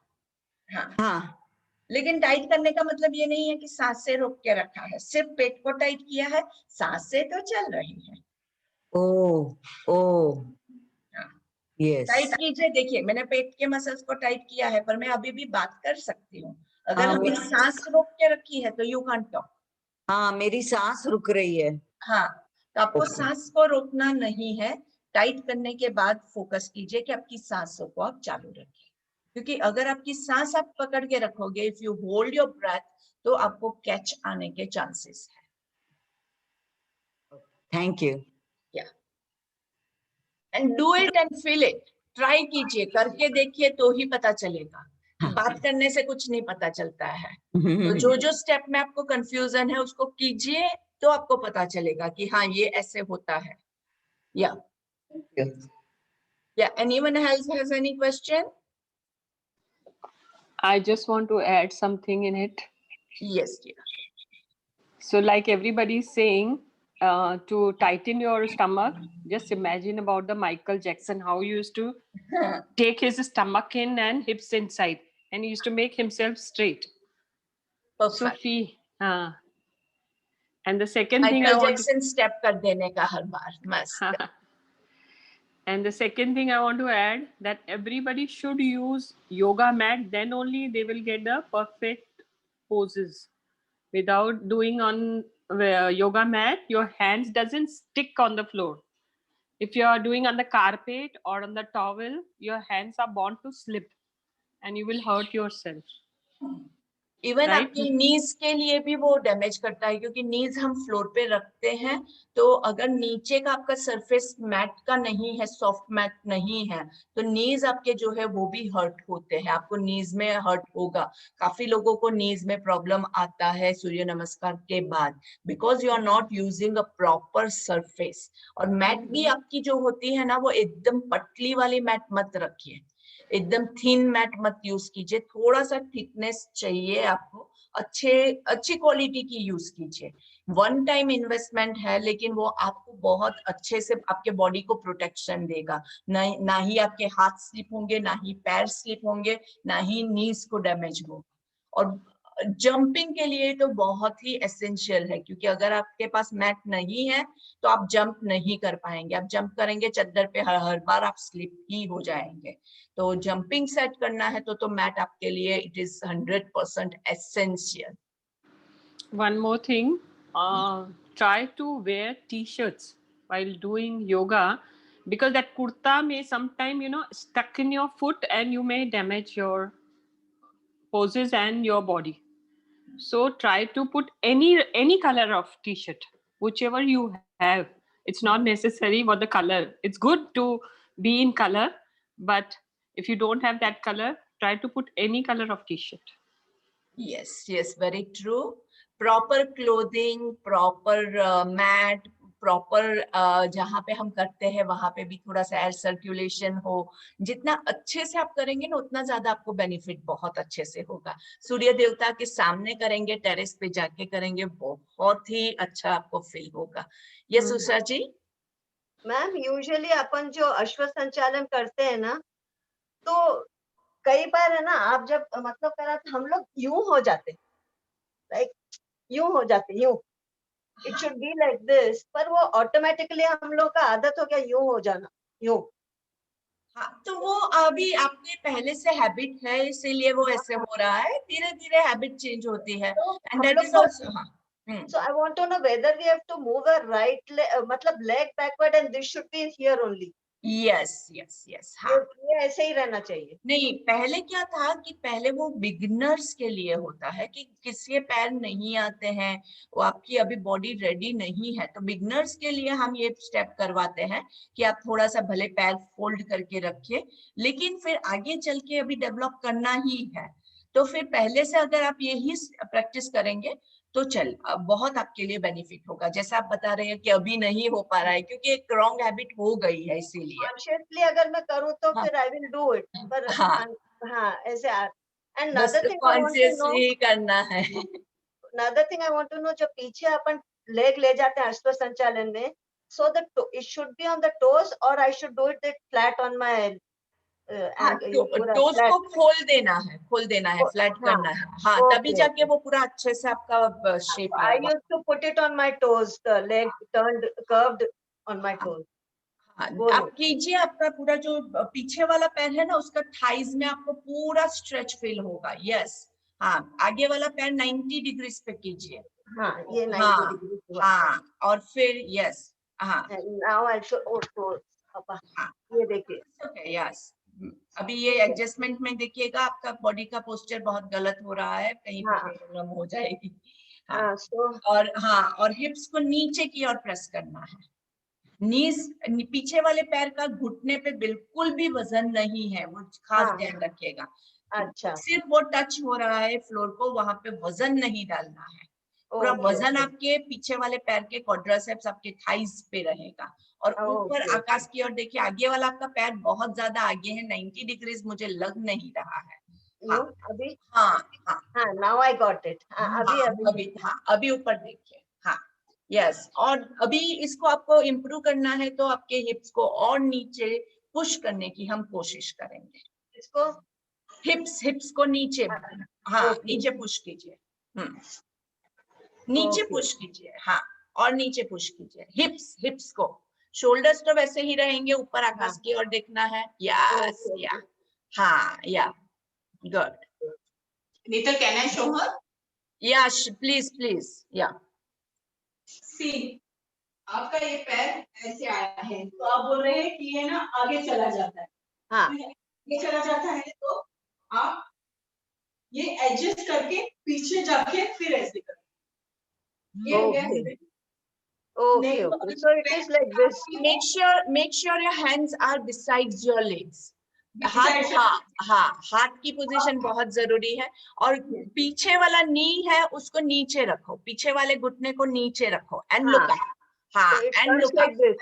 हाँ, हाँ, लेकिन टाइट करने का मतलब ये नहीं है कि सांस से रोक के रखा है, सिर्फ पेट को टाइट किया है, सांस से तो चल रही है। ओ हाँ, यस, टाइट कीजिए। देखिए, मैंने पेट के मसल्स को टाइट किया है, पर मैं अभी भी बात कर सकती हूँ। अगर हमने सांस रोक के रखी है तो यू कांट टॉक। हाँ, मेरी सांस रुक रही है। हाँ, तो आपको Okay. सांस को रोकना नहीं है। टाइट करने के बाद फोकस कीजिए कि आपकी सांसों को आप चालू रखिए, क्योंकि अगर आपकी सांस आप पकड़ के रखोगे, if you hold your breath, तो आपको कैच आने के चांसेस है। Thank you. And do it and feel it. Try कीजिए, करके देखिए तो ही पता चलेगा। बात करने से कुछ नहीं पता चलता है। तो जो स्टेप में आपको कंफ्यूजन है उसको कीजिए, तो आपको पता चलेगा कि हाँ, ये ऐसे होता है। Yeah, anyone else has any question? I just want to add something in it. Yes, dear. So, like everybody is saying, to tighten your stomach, just imagine about the Michael Jackson, how he used to take his stomach in and hips inside, and he used to make himself straight. So, Perfect. and the second thing I Michael want Jackson step कर देने का हर बार, मस्त। and the second thing I want to add, that everybody should use yoga mat, then only they will get the perfect poses. Without doing on yoga mat, your hands doesn't stick on the floor. If you are doing on the carpet or on the towel, your hands are bound to slip and you will hurt yourself. Even Right? आपकी नीज के लिए भी वो damage करता है, क्योंकि नीज हम floor पे रखते हैं, तो अगर नीचे का आपका सरफेस मैट का नहीं है, सॉफ्ट मैट नहीं है, तो नीज आपके जो है वो भी हर्ट होते हैं। आपको नीज में हर्ट होगा। काफी लोगों को नीज में प्रॉब्लम आता है सूर्य नमस्कार के बाद, because you are not using a proper surface. और मैट भी आपकी जो होती है ना, वो एकदम पतली वाली मैट मत रखिए, एकदम थिन मैट मत यूज कीजिए। थोड़ा सा थिकनेस चाहिए आपको, अच्छी क्वालिटी की यूज कीजिए। वन टाइम इन्वेस्टमेंट है, लेकिन वो आपको बहुत अच्छे से आपके बॉडी को प्रोटेक्शन देगा। ना ही आपके हाथ स्लिप होंगे, ना ही पैर स्लिप होंगे, ना ही नीज को डैमेज होगा। और जंपिंग के लिए तो बहुत ही एसेंशियल है, क्योंकि अगर आपके पास मैट नहीं है तो आप जंप नहीं कर पाएंगे। आप जंप करेंगे चद्दर पे, हर बार आप स्लिप ही हो जाएंगे। तो जंपिंग सेट करना है तो मैट आपके लिए it is 100% essential. One more thing, try to wear t-shirts while doing yoga, because that kurta may sometime, stuck in your foot and you may damage your poses and your body. So try to put any color of t-shirt, whichever you have. It's not necessary for the color. It's good to be in color, but if you don't have that color, try to put any color of t-shirt. Yes, very true. Proper clothing, proper mat, proper जहाँ पे हम करते हैं वहां पे भी थोड़ा सा एयर सर्कुलेशन हो। जितना अच्छे से आप करेंगे ना, उतना ज्यादा आपको बेनिफिट बहुत अच्छे से होगा। सूर्य देवता के सामने करेंगे, टेरेस पे जाके करेंगे, बहुत ही अच्छा आपको फील होगा। यस उषा जी। मैम, यूजुअली अपन जो अश्व संचालन करते हैं ना, तो कई बार है ना, आप जब मतलब करा तो हम लोग यूं हो जाते, लाइक यूं हो जाते, यूं। It should be like this, पर वो ऑटोमेटिकली हम लोग का आदत हो गया यूं हो जाना, यूं। हाँ, तो वो अभी आपके पहले से हैबिट है, इसीलिए वो ऐसे हो रहा है। धीरे धीरे हैबिट चेंज होती है। एंड दैट इज आल्सो, हाँ। So I want to know whether we have to move a right leg, मतलब leg backward, and this should be here only. Yes yes yes. हाँ, ये ऐसे ही रहना चाहिए। नहीं, पहले क्या था कि पहले वो बिगिनर्स के लिए होता है कि किसी पैर नहीं आते हैं, वो आपकी अभी बॉडी रेडी नहीं है, तो बिगिनर्स के लिए हम ये स्टेप करवाते हैं कि आप थोड़ा सा भले पैर फोल्ड करके रखिए, लेकिन फिर आगे चल के अभी डेवलप करना ही है, तो फिर पहले से अगर आप यही प्रैक्टिस करेंगे तो बहुत आपके लिए बेनिफिट होगा। जैसा आप बता रहे हैं कि अभी नहीं हो पा रहा है क्योंकि एक रॉन्ग हैबिट हो गई है, इसीलिए। कॉन्शियसली अगर मैं करूँ तो हाँ। फिर आई विल डू इट, पर हाँ, हाँ ऐसे। एंड बस another thing I want to know, consciously करना है। another thing I want to know, जब पीछे अपन लेग ले जाते हैं अश्व संचालन में, so it should be on the toes or I should do it flat on my हाँ, ये पूरा टोस flat? को खोल देना है, फ्लैट हाँ, करना है। हाँ, तभी okay, जाके वो पूरा अच्छे से आपका शेप I आएगा। used to put it on my toes, the leg turned curved on my toes. हाँ, वो आप कीजिए, आपका पूरा जो पीछे वाला पैर है ना, उसका थाइज में आपको पूरा स्ट्रेच फील होगा। यस, हाँ, आगे वाला पैर 90 डिग्री पे कीजिए। हाँ, ये 90 हाँ, डिग्री हुआ। हाँ, और फिर यस, हाँ, And now I'll show, oh, so, पापा, हाँ, ये देखिए। Okay, yes. अभी ये एडजस्टमेंट में देखिएगा, आपका बॉडी का पोस्चर बहुत गलत हो रहा है, कहीं पे हाँ। प्रॉब्लम हो जाएगी। हाँ, हाँ, so, और हाँ, और हिप्स को नीचे की ओर प्रेस करना है। नीज पीछे वाले पैर का घुटने पे बिल्कुल भी वजन नहीं है, वो खास हाँ, ध्यान रखिएगा। अच्छा, सिर्फ वो टच हो रहा है फ्लोर को, वहां पे वजन नहीं डालना है। पूरा okay, वजन okay, आपके पीछे वाले पैर के क्वाड्रिसेप्स, आपके थाइज पे रहेगा। और ऊपर okay, आकाश की ओर देखिए, आगे वाला आपका पैर बहुत ज्यादा आगे है, 90 डिग्रीज मुझे लग नहीं रहा है। नो, हाँ, अभी, हाँ, हाँ, हाँ, now I got it, हाँ, हाँ, अभी, हाँ, अभी ऊपर देखिए। हाँ, यस, और अभी इसको आपको इम्प्रूव करना है तो आपके हिप्स को और नीचे पुश करने की हम कोशिश करेंगे। इसको, हिप्स को नीचे, हाँ, okay, नीचे पुश कीजिए। नीचे okay, पुश कीजिए, हाँ, और नीचे पुश कीजिए। हिप्स को, शोल्डर्स तो वैसे ही रहेंगे, ऊपर आकाश हाँ, की ओर देखना है। यस, okay, या, हाँ, या, good, Neetal, can I show her? या, प्लीज, या। सी, आपका ये पैर ऐसे आया है, तो आप बोल रहे हैं कि ये ना आगे चला जाता है। हाँ, ये चला जाता है तो आप ये एडजस्ट करके पीछे जाके फिर ऐसे करें। ये हो गया। okay, okay, so it is like this, Make sure your hands are besides your legs. हाथ, हाँ, हाथ की पोजीशन बहुत जरूरी है। और पीछे वाला नी है उसको नीचे रखो, पीछे वाले घुटने को नीचे रखो, एंड लुक अप। हाँ, so it and turns look like up. this,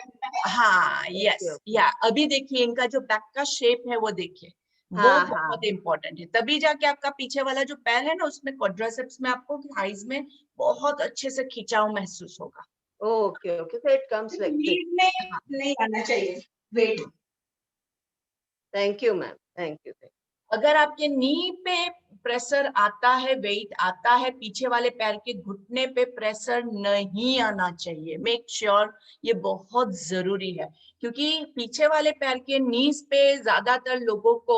हाँ, यस, okay, या, अभी देखिए इनका जो बैक का शेप है वो देखिए, वो हाँ, बहुत इम्पोर्टेंट है। तभी जाके आपका पीछे वाला जो पैर है ना, उसमें क्वाड्रिसेप्स में आपको थाइज में बहुत अच्छे से खिंचाव महसूस होगा। okay, okay, so it comes like this. Need में नहीं आना चाहिए wait. Thank you, ma'am, thank you. अगर आपके नी पे प्रेशर आता है, वेट आता है, पीछे वाले पैर के घुटने पे प्रेशर नहीं आना चाहिए। मेक श्योर ये बहुत जरूरी है, क्योंकि पीछे वाले पैर के नीज पे ज्यादातर लोगों को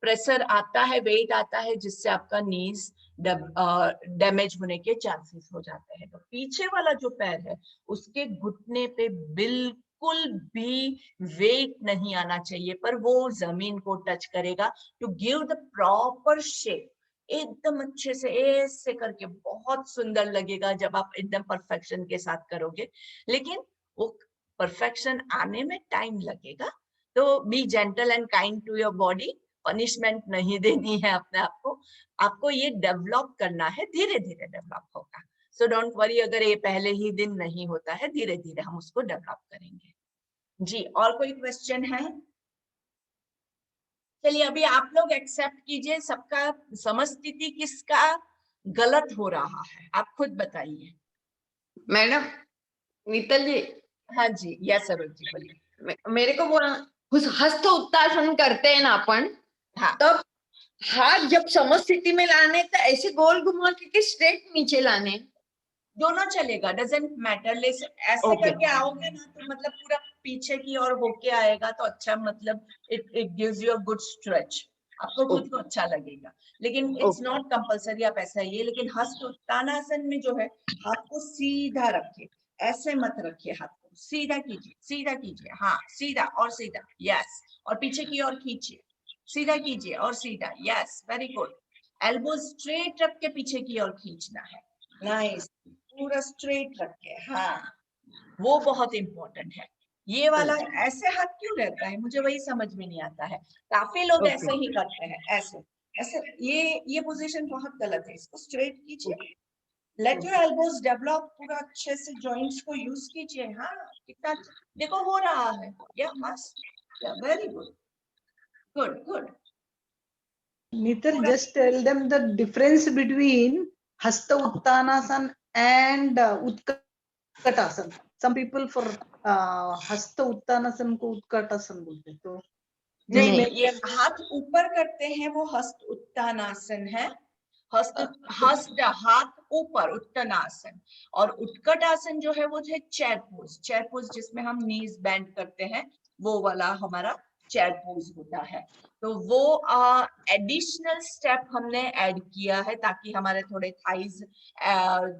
प्रेशर आता है, वेट आता है, जिससे आपका नीज डैमेज होने के चांसेस हो जाते हैं। तो पीछे वाला जो पैर है उसके घुटने पे बिल्कुल भी वेट नहीं आना चाहिए, पर वो जमीन को टच करेगा to give the proper shape. एकदम अच्छे से ऐसे करके बहुत सुंदर लगेगा जब आप एकदम परफेक्शन के साथ करोगे, लेकिन वो परफेक्शन आने में टाइम लगेगा। तो be gentle and kind to your body, punishment नहीं देनी है अपने आप को, आपको ये डेवलप करना है, धीरे धीरे डेवलप होगा। सो डोंट वरी, अगर ये पहले ही दिन नहीं होता है, धीरे धीरे हम उसको डेवलप करेंगे। जी, और कोई क्वेश्चन है? चलिए, अभी आप लोग एक्सेप्ट कीजिए, सबका समस्थिति किसका गलत हो रहा है, आप खुद बताइए। मैडम, नीतल जी, हाँ जी, यस सरोज जी, बोलिए। मेरे को वो हस्त उत्तासन करते हैं ना अपन, हाँ, तब हाथ जब समस्थिति में लाने तो ऐसे गोल घुमा के स्ट्रेट नीचे लाने, दोनों चलेगा, डजेंट मैटर। ऐसे Okay. करके आओगे ना तो मतलब पूरा पीछे की ओर होके आएगा तो अच्छा, मतलब it gives you a good stretch, आपको खुद को अच्छा लगेगा। लेकिन इट्स नॉट कंपलसरी आप ऐसा ही है। लेकिन हस्त उत्तानासन में जो है, हाथ को सीधा रखिए, ऐसे मत रखिए, हाथ को सीधा कीजिए, सीधा कीजिए, हाँ सीधा और सीधा, यस, और पीछे की ओर खींचिए, सीधा कीजिए और सीधा, yes, very good. Elbow straight रख के पीछे की ओर खींचना है, नाइस, पूरा स्ट्रेट रख के, हाँ वो बहुत इंपॉर्टेंट है। ये वाला ऐसे हाथ क्यों रहता है, मुझे वही समझ में नहीं आता है। काफी लोग ऐसे ही करते हैं, ऐसे ऐसे, ये पोजीशन बहुत गलत है, इसको स्ट्रेट कीजिए, लेट योर एल्बोज डेवलप, पूरा अच्छे से जॉइंट्स को यूज कीजिए, हाँ कितना देखो हो रहा है, या मस्त, या very good, good good. Nital, just tell them the difference between Hasta Uttanasana and Utkatasana. Some people for Hasta Uttanasana को Utkatasana बोलते हैं, तो नहीं, ये हाथ ऊपर करते हैं वो हस्त उत्तानासन है, हस्त हाथ ऊपर उत्तानासन, और उत्कट आसन जो है वो है चेयर पोज जिसमें हम नीज बेंड करते हैं, वो वाला हमारा चेयर पोज होता है। तो वो एडिशनल स्टेप हमने ऐड किया है ताकि हमारे थोड़े थाइज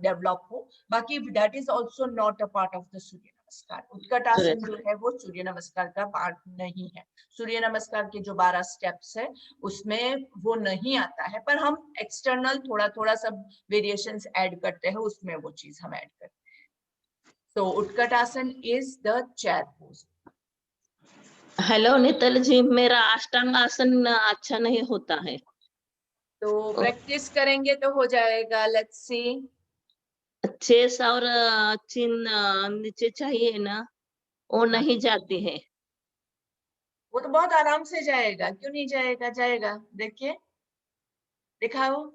डेवलप हो, बाकी that is also not a part of the Surya Namaskar. उत्कट आसन जो है वो सूर्य नमस्कार का पार्ट नहीं है। सूर्य नमस्कार के जो 12 स्टेप्स है उसमें वो नहीं आता है, पर हम एक्सटर्नल थोड़ा थोड़ा सब वेरिएशंस ऐड करते हैं, उसमें वो चीज हम ऐड करते हैं। तो Utkatasana is the chair pose. Hello Nital ji, मेरा अष्टांग आसन अच्छा नहीं होता है। तो प्रैक्टिस करेंगे तो हो जाएगा, लेट्स सी। 6 और चिन नीचे चाहिए ना, वो नहीं जाती है। वो तो बहुत आराम से जाएगा, क्यों नहीं जाएगा, जाएगा, देखिए दिखाओ,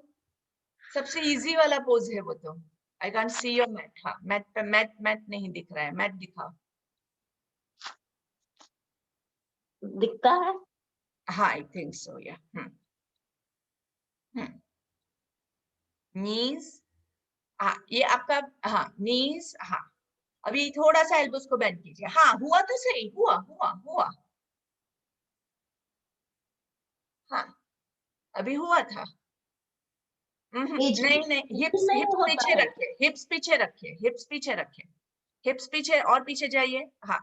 सबसे इजी वाला पोज है वो तो। I can't see your mat, हाँ मैट पे, मैट नहीं दिख रहा है, मैट दिखाओ। दिखता है? हाँ आई थिंक सो, या नीज, हाँ ये आपका, हाँ नीज, हाँ अभी थोड़ा सा एल्बोस को बेंड कीजिए, हाँ हुआ तो सही, हुआ हुआ हुआ, हाँ अभी हुआ था। नहीं नहीं, हिप्स हिप्स पीछे रखिए, हिप्स पीछे रखिए, हिप्स पीछे रखिए, हिप्स पीछे और पीछे जाइए, हाँ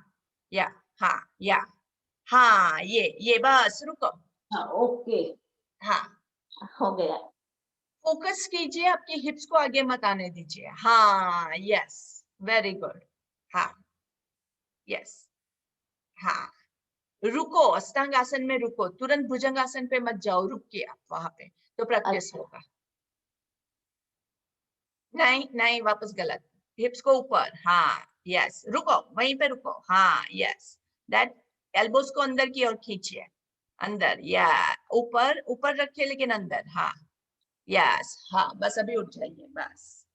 या, हाँ या, हाँ ये बस रुको, हाँ ओके, हाँ हो गया। फोकस कीजिए, आपके हिप्स को आगे मत आने दीजिए, हाँ यस वेरी गुड, हाँ यस, हाँ रुको, अष्टांग आसन में रुको, तुरंत भुजंग आसन पे मत जाओ, रुकिए आप वहां पे, तो प्रैक्टिस होगा। नहीं नहीं, वापस गलत, हिप्स को ऊपर, हाँ यस, रुको वहीं पे रुको, हाँ यस, दैट एल्बोस को अंदर की ओर खींचिए, अंदर, या ऊपर ऊपर रखिए लेकिन अंदर, हाँ यस, हाँ बस अभी उठ जाइए बस,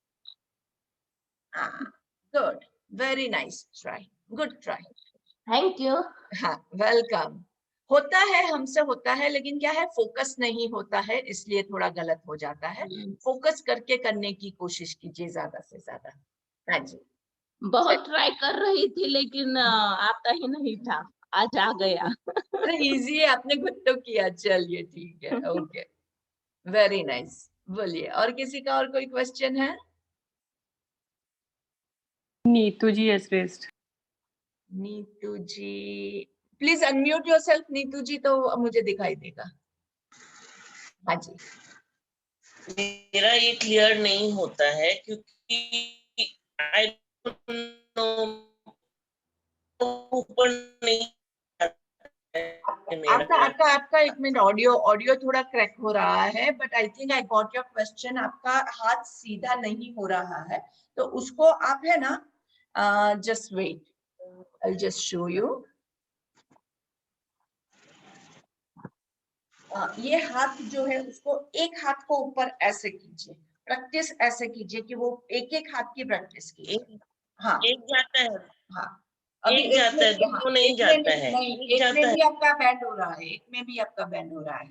हाँ good, very nice try, good try, thank you. हाँ वेलकम। होता है, हमसे होता है, लेकिन क्या है फोकस नहीं होता है, इसलिए थोड़ा गलत हो जाता है। फोकस करके करने की कोशिश कीजिए ज्यादा से ज्यादा। हाँ जी, बहुत ट्राई कर रही थी लेकिन आता ही नहीं था, आज आ गया। अरे इजी है, आपने खुद तो किया, चलिए ठीक है, ओके वेरी नाइस। बोलिए, और किसी का और कोई क्वेश्चन है? Neetu ji has raised. Neetu ji please unmute yourself, Neetu ji तो मुझे दिखाई देगा। हाँ जी, मेरा ये क्लियर नहीं होता है क्योंकि आई डोंट नो, ऊपर नहीं आपका 1 मिनट, ऑडियो थोड़ा क्रैक हो रहा है, but I think I got your question. आपका हाथ सीधा नहीं हो रहा है, तो उसको आप है ना, just wait, I will just show you. ये हाथ जो है उसको एक हाथ को ऊपर ऐसे कीजिए, प्रैक्टिस ऐसे कीजिए कि वो एक एक हाथ की प्रैक्टिस कीजिए। हाँ एक जाता है, हाँ, अभी एक जाता है, दोनों नहीं एक में जाता है, नहीं, एक एक जाता में है। भी आपका बैंड हो रहा है, एक में भी आपका बैंड हो रहा है।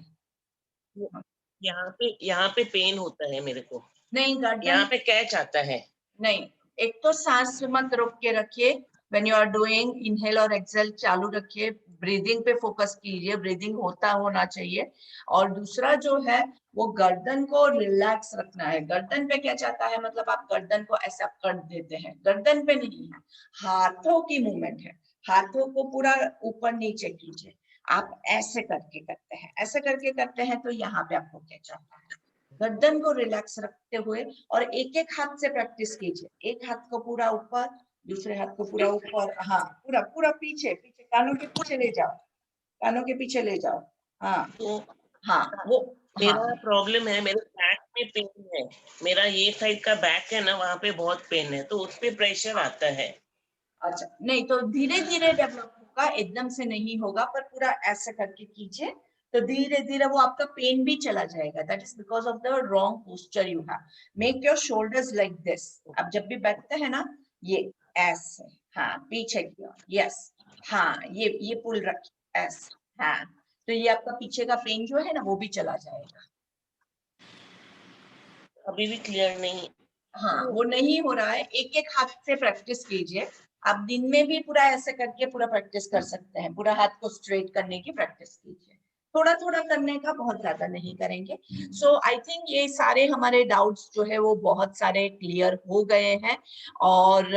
यहाँ पे पेन होता है मेरे को, नहीं यहाँ पे कैच आता है। नहीं, एक तो सांस मत रोक के रखिए, when you are doing inhale और एक्सहेल चालू रखिए, ब्रीदिंग पे फोकस कीजिए, ब्रीदिंग होना चाहिए। और दूसरा जो है वो गर्दन को रिलैक्स रखना है। गर्दन पे क्या चाहता है, मतलब आप गर्दन को ऐसा कर देते हैं, गर्दन पे नहीं है, हाथों की मूवमेंट है, हाथों को पूरा ऊपर नीचे कीजिए। आप ऐसे करके करते हैं, ऐसे करके करते हैं तो यहाँ पे आपको क्या चाहता है, गर्दन को रिलैक्स रखते हुए, और एक एक हाथ से प्रैक्टिस कीजिए। एक हाथ को पूरा ऊपर, दूसरे हाथ को पूरा ऊपर, हाँ पूरा पूरा पीछे पीछे, कानों के पीछे ले जाओ, कानों के पीछे ले जाओ। हाँ तो हाँ वो मेरा हाँ प्रॉब्लम है, मेरे बैक में पेन है, मेरा ये साइड का बैक है ना, वहाँ पे बहुत पेन है, तो उस पे प्रेशर आता है। अच्छा, नहीं तो धीरे धीरे डेवलप होगा, एकदम से नहीं होगा, पर पूरा ऐसे करके कीजिए तो धीरे धीरे वो आपका पेन भी चला जाएगा। That is because of the wrong posture you have. Make your shoulders like this. आप जब भी बैठते हैं ना, ये ऐसे, हाँ पीछे की ओर, यस, हाँ ये पुल रखिए ऐसे, हाँ, तो ये आपका पीछे का पेन जो है ना वो भी चला जाएगा। अभी भी क्लियर नहीं। हाँ वो नहीं हो रहा है, एक एक हाथ से प्रैक्टिस कीजिए। आप दिन में भी पूरा ऐसे करके पूरा प्रैक्टिस कर सकते हैं, पूरा हाथ को स्ट्रेट करने की प्रैक्टिस कीजिए, थोड़ा थोड़ा करने का, बहुत ज्यादा नहीं करेंगे। सो आई थिंक ये सारे हमारे डाउट्स जो है वो बहुत सारे क्लियर हो गए हैं। और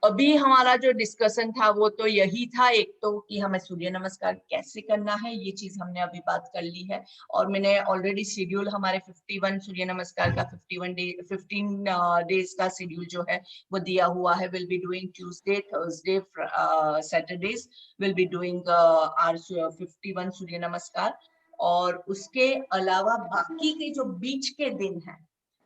अभी हमारा जो डिस्कशन था वो तो यही था, एक तो कि हमें सूर्य नमस्कार कैसे करना है, ये चीज हमने अभी बात कर ली है। और मैंने ऑलरेडी शेड्यूल हमारे 51 सूर्य नमस्कार का 15 डेज का शेड्यूल जो है वो दिया हुआ है। Will be doing Tuesday, Thursday, Saturdays, will be doing our 51 Surya Namaskar. और उसके अलावा बाकी के जो बीच के दिन है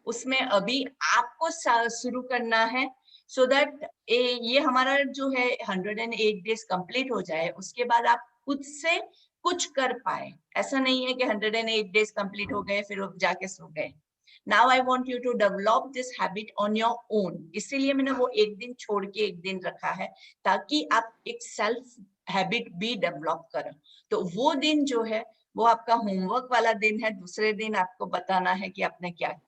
उसमें अभी आपको शुरू करना है, सो दैट ये हमारा जो है 108 डेज कंप्लीट हो जाए, उसके बाद आप खुद से कुछ कर पाए। ऐसा नहीं है कि 108 डेज कंप्लीट हो गए फिर जाके सो गए। Now I want you to develop this habit on your own. इसीलिए मैंने वो एक दिन छोड़ के एक दिन रखा है, ताकि आप एक सेल्फ हैबिट भी डेवलप करें। तो वो दिन जो है वो आपका होमवर्क वाला दिन है। दूसरे दिन आपको बताना है कि आपने क्या किया।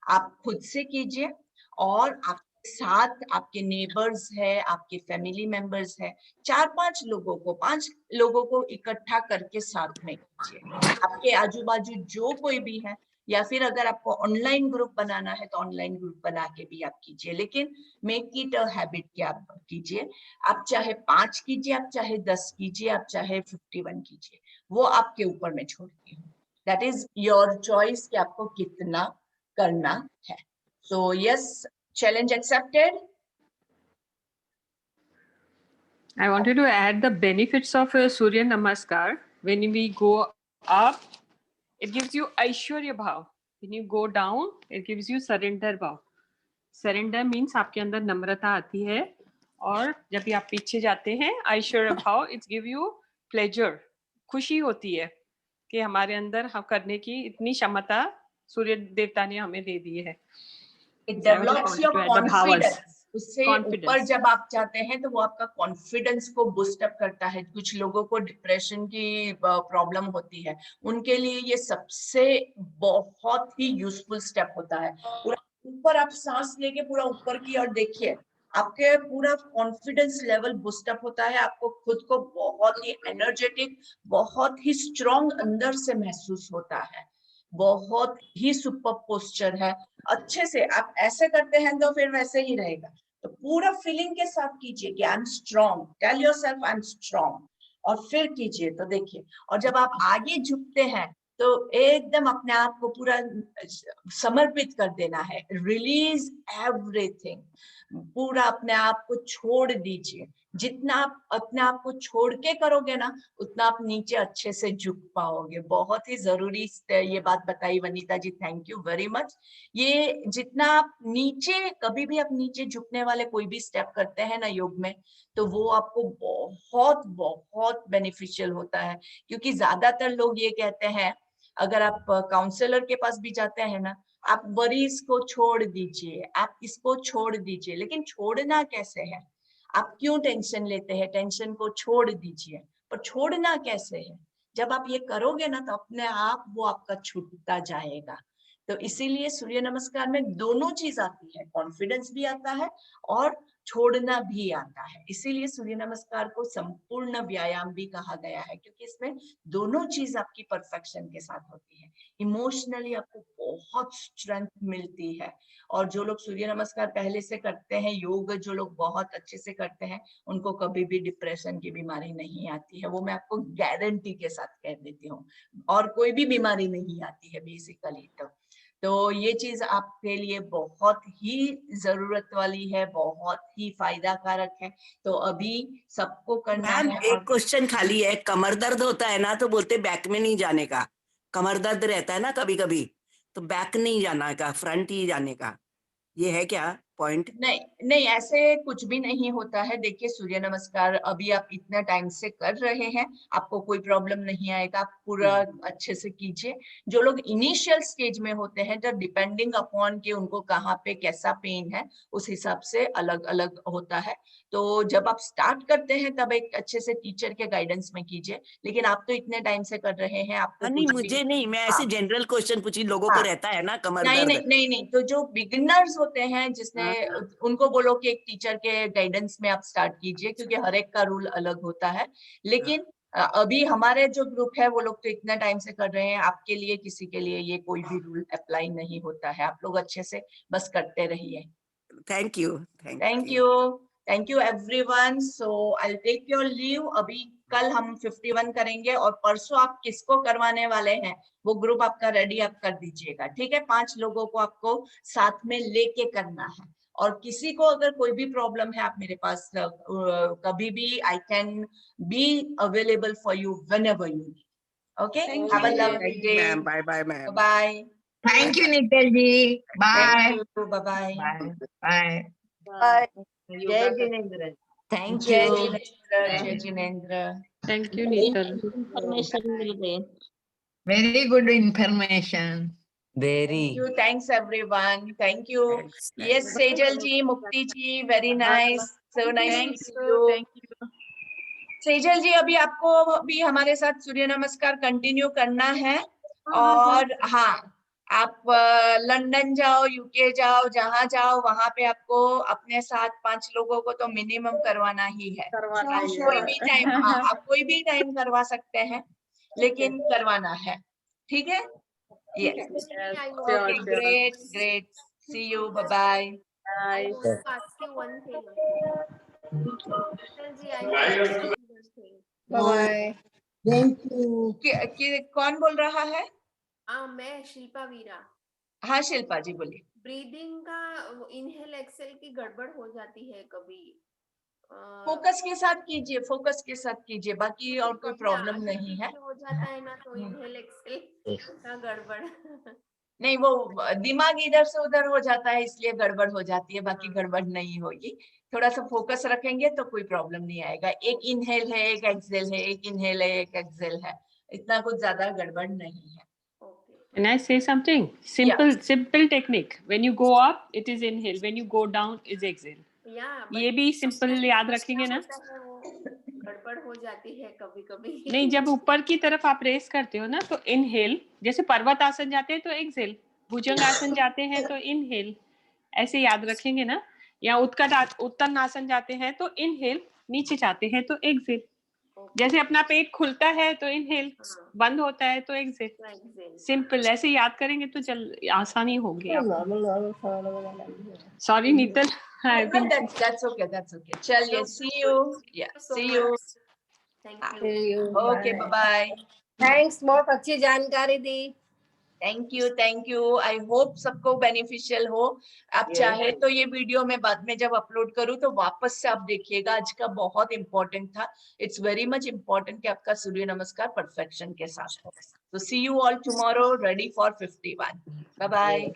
आप खुद से कीजिए, और आपके साथ आपके नेबर्स है, आपके फैमिली मेंबर्स है, 4-5 लोगों को, 5 लोगों को इकट्ठा करके साथ में कीजिए। आपके आजू बाजू जो कोई भी है, या फिर अगर आपको ऑनलाइन ग्रुप बनाना है तो ऑनलाइन ग्रुप बना के भी आप कीजिए, लेकिन मेक इट अ हैबिट कि आप कीजिए। आप चाहे 5 कीजिए, आप चाहे 10 कीजिए, आप चाहे 51 कीजिए, वो आपके ऊपर मैं छोड़ती हूँ। दैट इज योर चॉइस कि आपको कितना करना है। So yes, challenge accepted. I wanted to add the benefits of Surya Namaskar. When we go up, it gives you Aishwarya Bhav. When you go down, it gives you Surrender Bhav. Surrender means आपके अंदर नम्रता आती है, और जब भी आप पीछे जाते हैं, ऐश्वर्य भाव, इट्स गिव यू प्लेजर, खुशी होती है कि हमारे अंदर हम करने की इतनी क्षमता सूर्य देवता ने हमें दे दी है। It develops your confidence. उससे ऊपर Confidence. जब आप जाते हैं तो वो आपका कॉन्फिडेंस को बूस्ट अप करता है। कुछ लोगों को डिप्रेशन की प्रॉब्लम होती है, उनके लिए ये सबसे बहुत ही यूजफुल स्टेप होता है। पूरा ऊपर आप सांस लेके पूरा ऊपर की ओर देखिए, आपके पूरा कॉन्फिडेंस लेवल बूस्ट अप होता है। आपको खुद को बहुत ही एनर्जेटिक, बहुत ही स्ट्रॉन्ग अंदर से महसूस होता है। बहुत ही सुपर पोस्चर है। अच्छे से आप ऐसे करते हैं तो फिर वैसे ही रहेगा। तो पूरा फीलिंग के साथ कीजिए कि I am strong, tell yourself I am strong, और फिर कीजिए तो देखिए। और जब आप आगे झुकते हैं तो एकदम अपने आप को पूरा समर्पित कर देना है। रिलीज एवरीथिंग, पूरा अपने आप को छोड़ दीजिए। जितना आप अपने आप को छोड़ के करोगे ना, उतना आप नीचे अच्छे से झुक पाओगे। बहुत ही जरूरी ये बात बताई वनीता जी, थैंक यू वेरी मच। ये जितना आप नीचे, कभी भी आप नीचे झुकने वाले कोई भी स्टेप करते हैं ना योग में, तो वो आपको बहुत बहुत बेनिफिशियल होता है। क्योंकि ज्यादातर लोग ये कहते हैं, अगर आप काउंसलर के पास भी जाते हैं ना, आप वरीज को छोड़ दीजिए, आप इसको छोड़ दीजिए, लेकिन छोड़ना कैसे है? आप क्यों टेंशन लेते हैं? टेंशन को छोड़ दीजिए, पर छोड़ना कैसे है? जब आप ये करोगे ना तो अपने आप वो आपका छूटता जाएगा। तो इसीलिए सूर्य नमस्कार में दोनों चीज आती है, कॉन्फिडेंस भी आता है और छोड़ना भी आता है। इसीलिए सूर्य नमस्कार को संपूर्ण व्यायाम भी कहा गया है, क्योंकि इसमें दोनों चीज आपकी परफेक्शन के साथ होती है। इमोशनली आपको बहुत स्ट्रेंथ मिलती है, और जो लोग सूर्य नमस्कार पहले से करते हैं, योग जो लोग बहुत अच्छे से करते हैं, उनको कभी भी डिप्रेशन की बीमारी नहीं आती है। वो मैं आपको गारंटी के साथ कह देती हूँ, और कोई भी बीमारी नहीं आती है बेसिकली। तो ये चीज आपके लिए बहुत ही जरूरत वाली है, बहुत ही फायदा कारक है। तो अभी सबको करना मैम है। एक क्वेश्चन खाली है, कमर दर्द होता है ना तो बोलते बैक में नहीं जाने का, कमर दर्द रहता है ना कभी कभी, तो बैक नहीं जाना का, फ्रंट ही जाने का, ये है क्या पॉइंट? नहीं नहीं, ऐसे कुछ भी नहीं होता है। देखिए सूर्य नमस्कार अभी आप इतना टाइम से कर रहे हैं, आपको कोई प्रॉब्लम नहीं आएगा, आप पूरा अच्छे से कीजिए। जो लोग इनिशियल स्टेज में होते हैं, तो डिपेंडिंग अपॉन कि उनको कहाँ पे कैसा पेन है, उस हिसाब से अलग अलग होता है। तो जब आप स्टार्ट करते हैं तब एक अच्छे से टीचर के गाइडेंस में कीजिए, लेकिन आप तो इतने टाइम से कर रहे हैं, आपको नहीं कुछ मुझे भी- नहीं, मैं ऐसे हाँ, जनरल क्वेश्चन पूछी, लोगों को हाँ। रहता है ना कमर नहीं दर्द। नहीं नहीं नहीं, तो जो बिगिनर्स होते हैं, जिसने उनको बोलो कि एक टीचर के गाइडेंस में आप स्टार्ट कीजिए, क्योंकि हर एक का रूल अलग होता है। लेकिन अभी हमारे जो ग्रुप है वो लोग तो इतना टाइम से कर रहे हैं, आपके लिए किसी के लिए ये कोई भी रूल अप्लाई नहीं होता है। आप लोग अच्छे से बस करते रहिए। Thank you thank you everyone. So I will take your leave. अभी कल हम 51 करेंगे, और परसों आप किसको करवाने वाले हैं वो ग्रुप आपका रेडी आप कर दीजिएगा, ठीक है? 5 लोगों को आपको साथ में लेके करना है। और किसी को अगर कोई भी प्रॉब्लम है, आप मेरे पास कभी भी, I can be available for you whenever you need. Okay, have a lovely day. Ma'am, bye bye ma'am. Bye. Thank you Nikhil ji, bye bye bye. Bye. Jai Jinendra. Thank Jai you. Jinendra, Jai Jinendra. Thank you, Neetal. Information मिल गई। Very good information. Very. Thanks everyone. Thank you. Yes, Sejal ji, Mukti ji, very nice. So nice to see you. Sejal ji, अभी आपको भी हमारे साथ सूर्य नमस्कार continue करना है। और हाँ, आप लंदन जाओ, यूके जाओ, जहाँ जाओ वहां पे आपको अपने साथ 5 लोगों को तो मिनिमम करवाना ही है। कोई भी टाइम, हाँ, आप कोई भी टाइम करवा सकते हैं, लेकिन करवाना है, ठीक है? Yes, okay, great great, see you, bye bye. I want to ask you one thing. Ji, I want to ask you one thing. Bye. Thank you. कौन बोल रहा है? मैं शिल्पा वीरा। हाँ शिल्पा जी बोलिए। ब्रीदिंग का इनहेल एक्सेल की गड़बड़ हो जाती है कभी। फोकस के साथ कीजिए, फोकस के साथ कीजिए, बाकी और कोई प्रॉब्लम नहीं है। हो जाता है ना, तो इनहेल एक्सेल का गड़बड़। नहीं, वो दिमाग इधर से उधर हो जाता है, इसलिए गड़बड़ हो जाती है, बाकी गड़बड़ नहीं होगी। थोड़ा सा फोकस रखेंगे तो कोई प्रॉब्लम नहीं आएगा। एक इनहेल है, एक एक्सेल है, एक इनहेल है, एक एक्सेल है, इतना कुछ ज्यादा गड़बड़ नहीं है। Can I say something? Simple technique. When you go up, it is inhale. When you go down, is exhale. ये भी सिंपल याद रखेंगे ना। गड़बड़ हो जाती है कभी कभी। नहीं, जब ऊपर की तरफ आप रेस करते हो ना तो इनहेल, जैसे पर्वत आसन जाते हैं तो एक्सेल, भुजंग आसन जाते हैं तो इनहेल, ऐसे याद रखेंगे ना। या उत्तन आसन जाते हैं तो इनहेल, नीचे जाते हैं तो एक्सेल। जैसे अपना पेट खुलता है तो इनहेल, बंद होता है तो एक्सेल। सिंपल ऐसे याद करेंगे तो आसानी होगी। Sorry Neetal, that's okay. चलिए, see you. Yeah, see you. Thank you. Okay, bye bye. Thanks, बहुत अच्छी जानकारी दी। Thank you. आई होप सबको बेनिफिशियल हो। आप चाहे तो ये वीडियो मैं बाद में जब अपलोड करूँ तो वापस से आप देखिएगा। आज का बहुत इंपॉर्टेंट था। इट्स वेरी मच इम्पोर्टेंट कि आपका सूर्य नमस्कार परफेक्शन के साथ हो। So see you all tomorrow, ready for 51. Bye bye.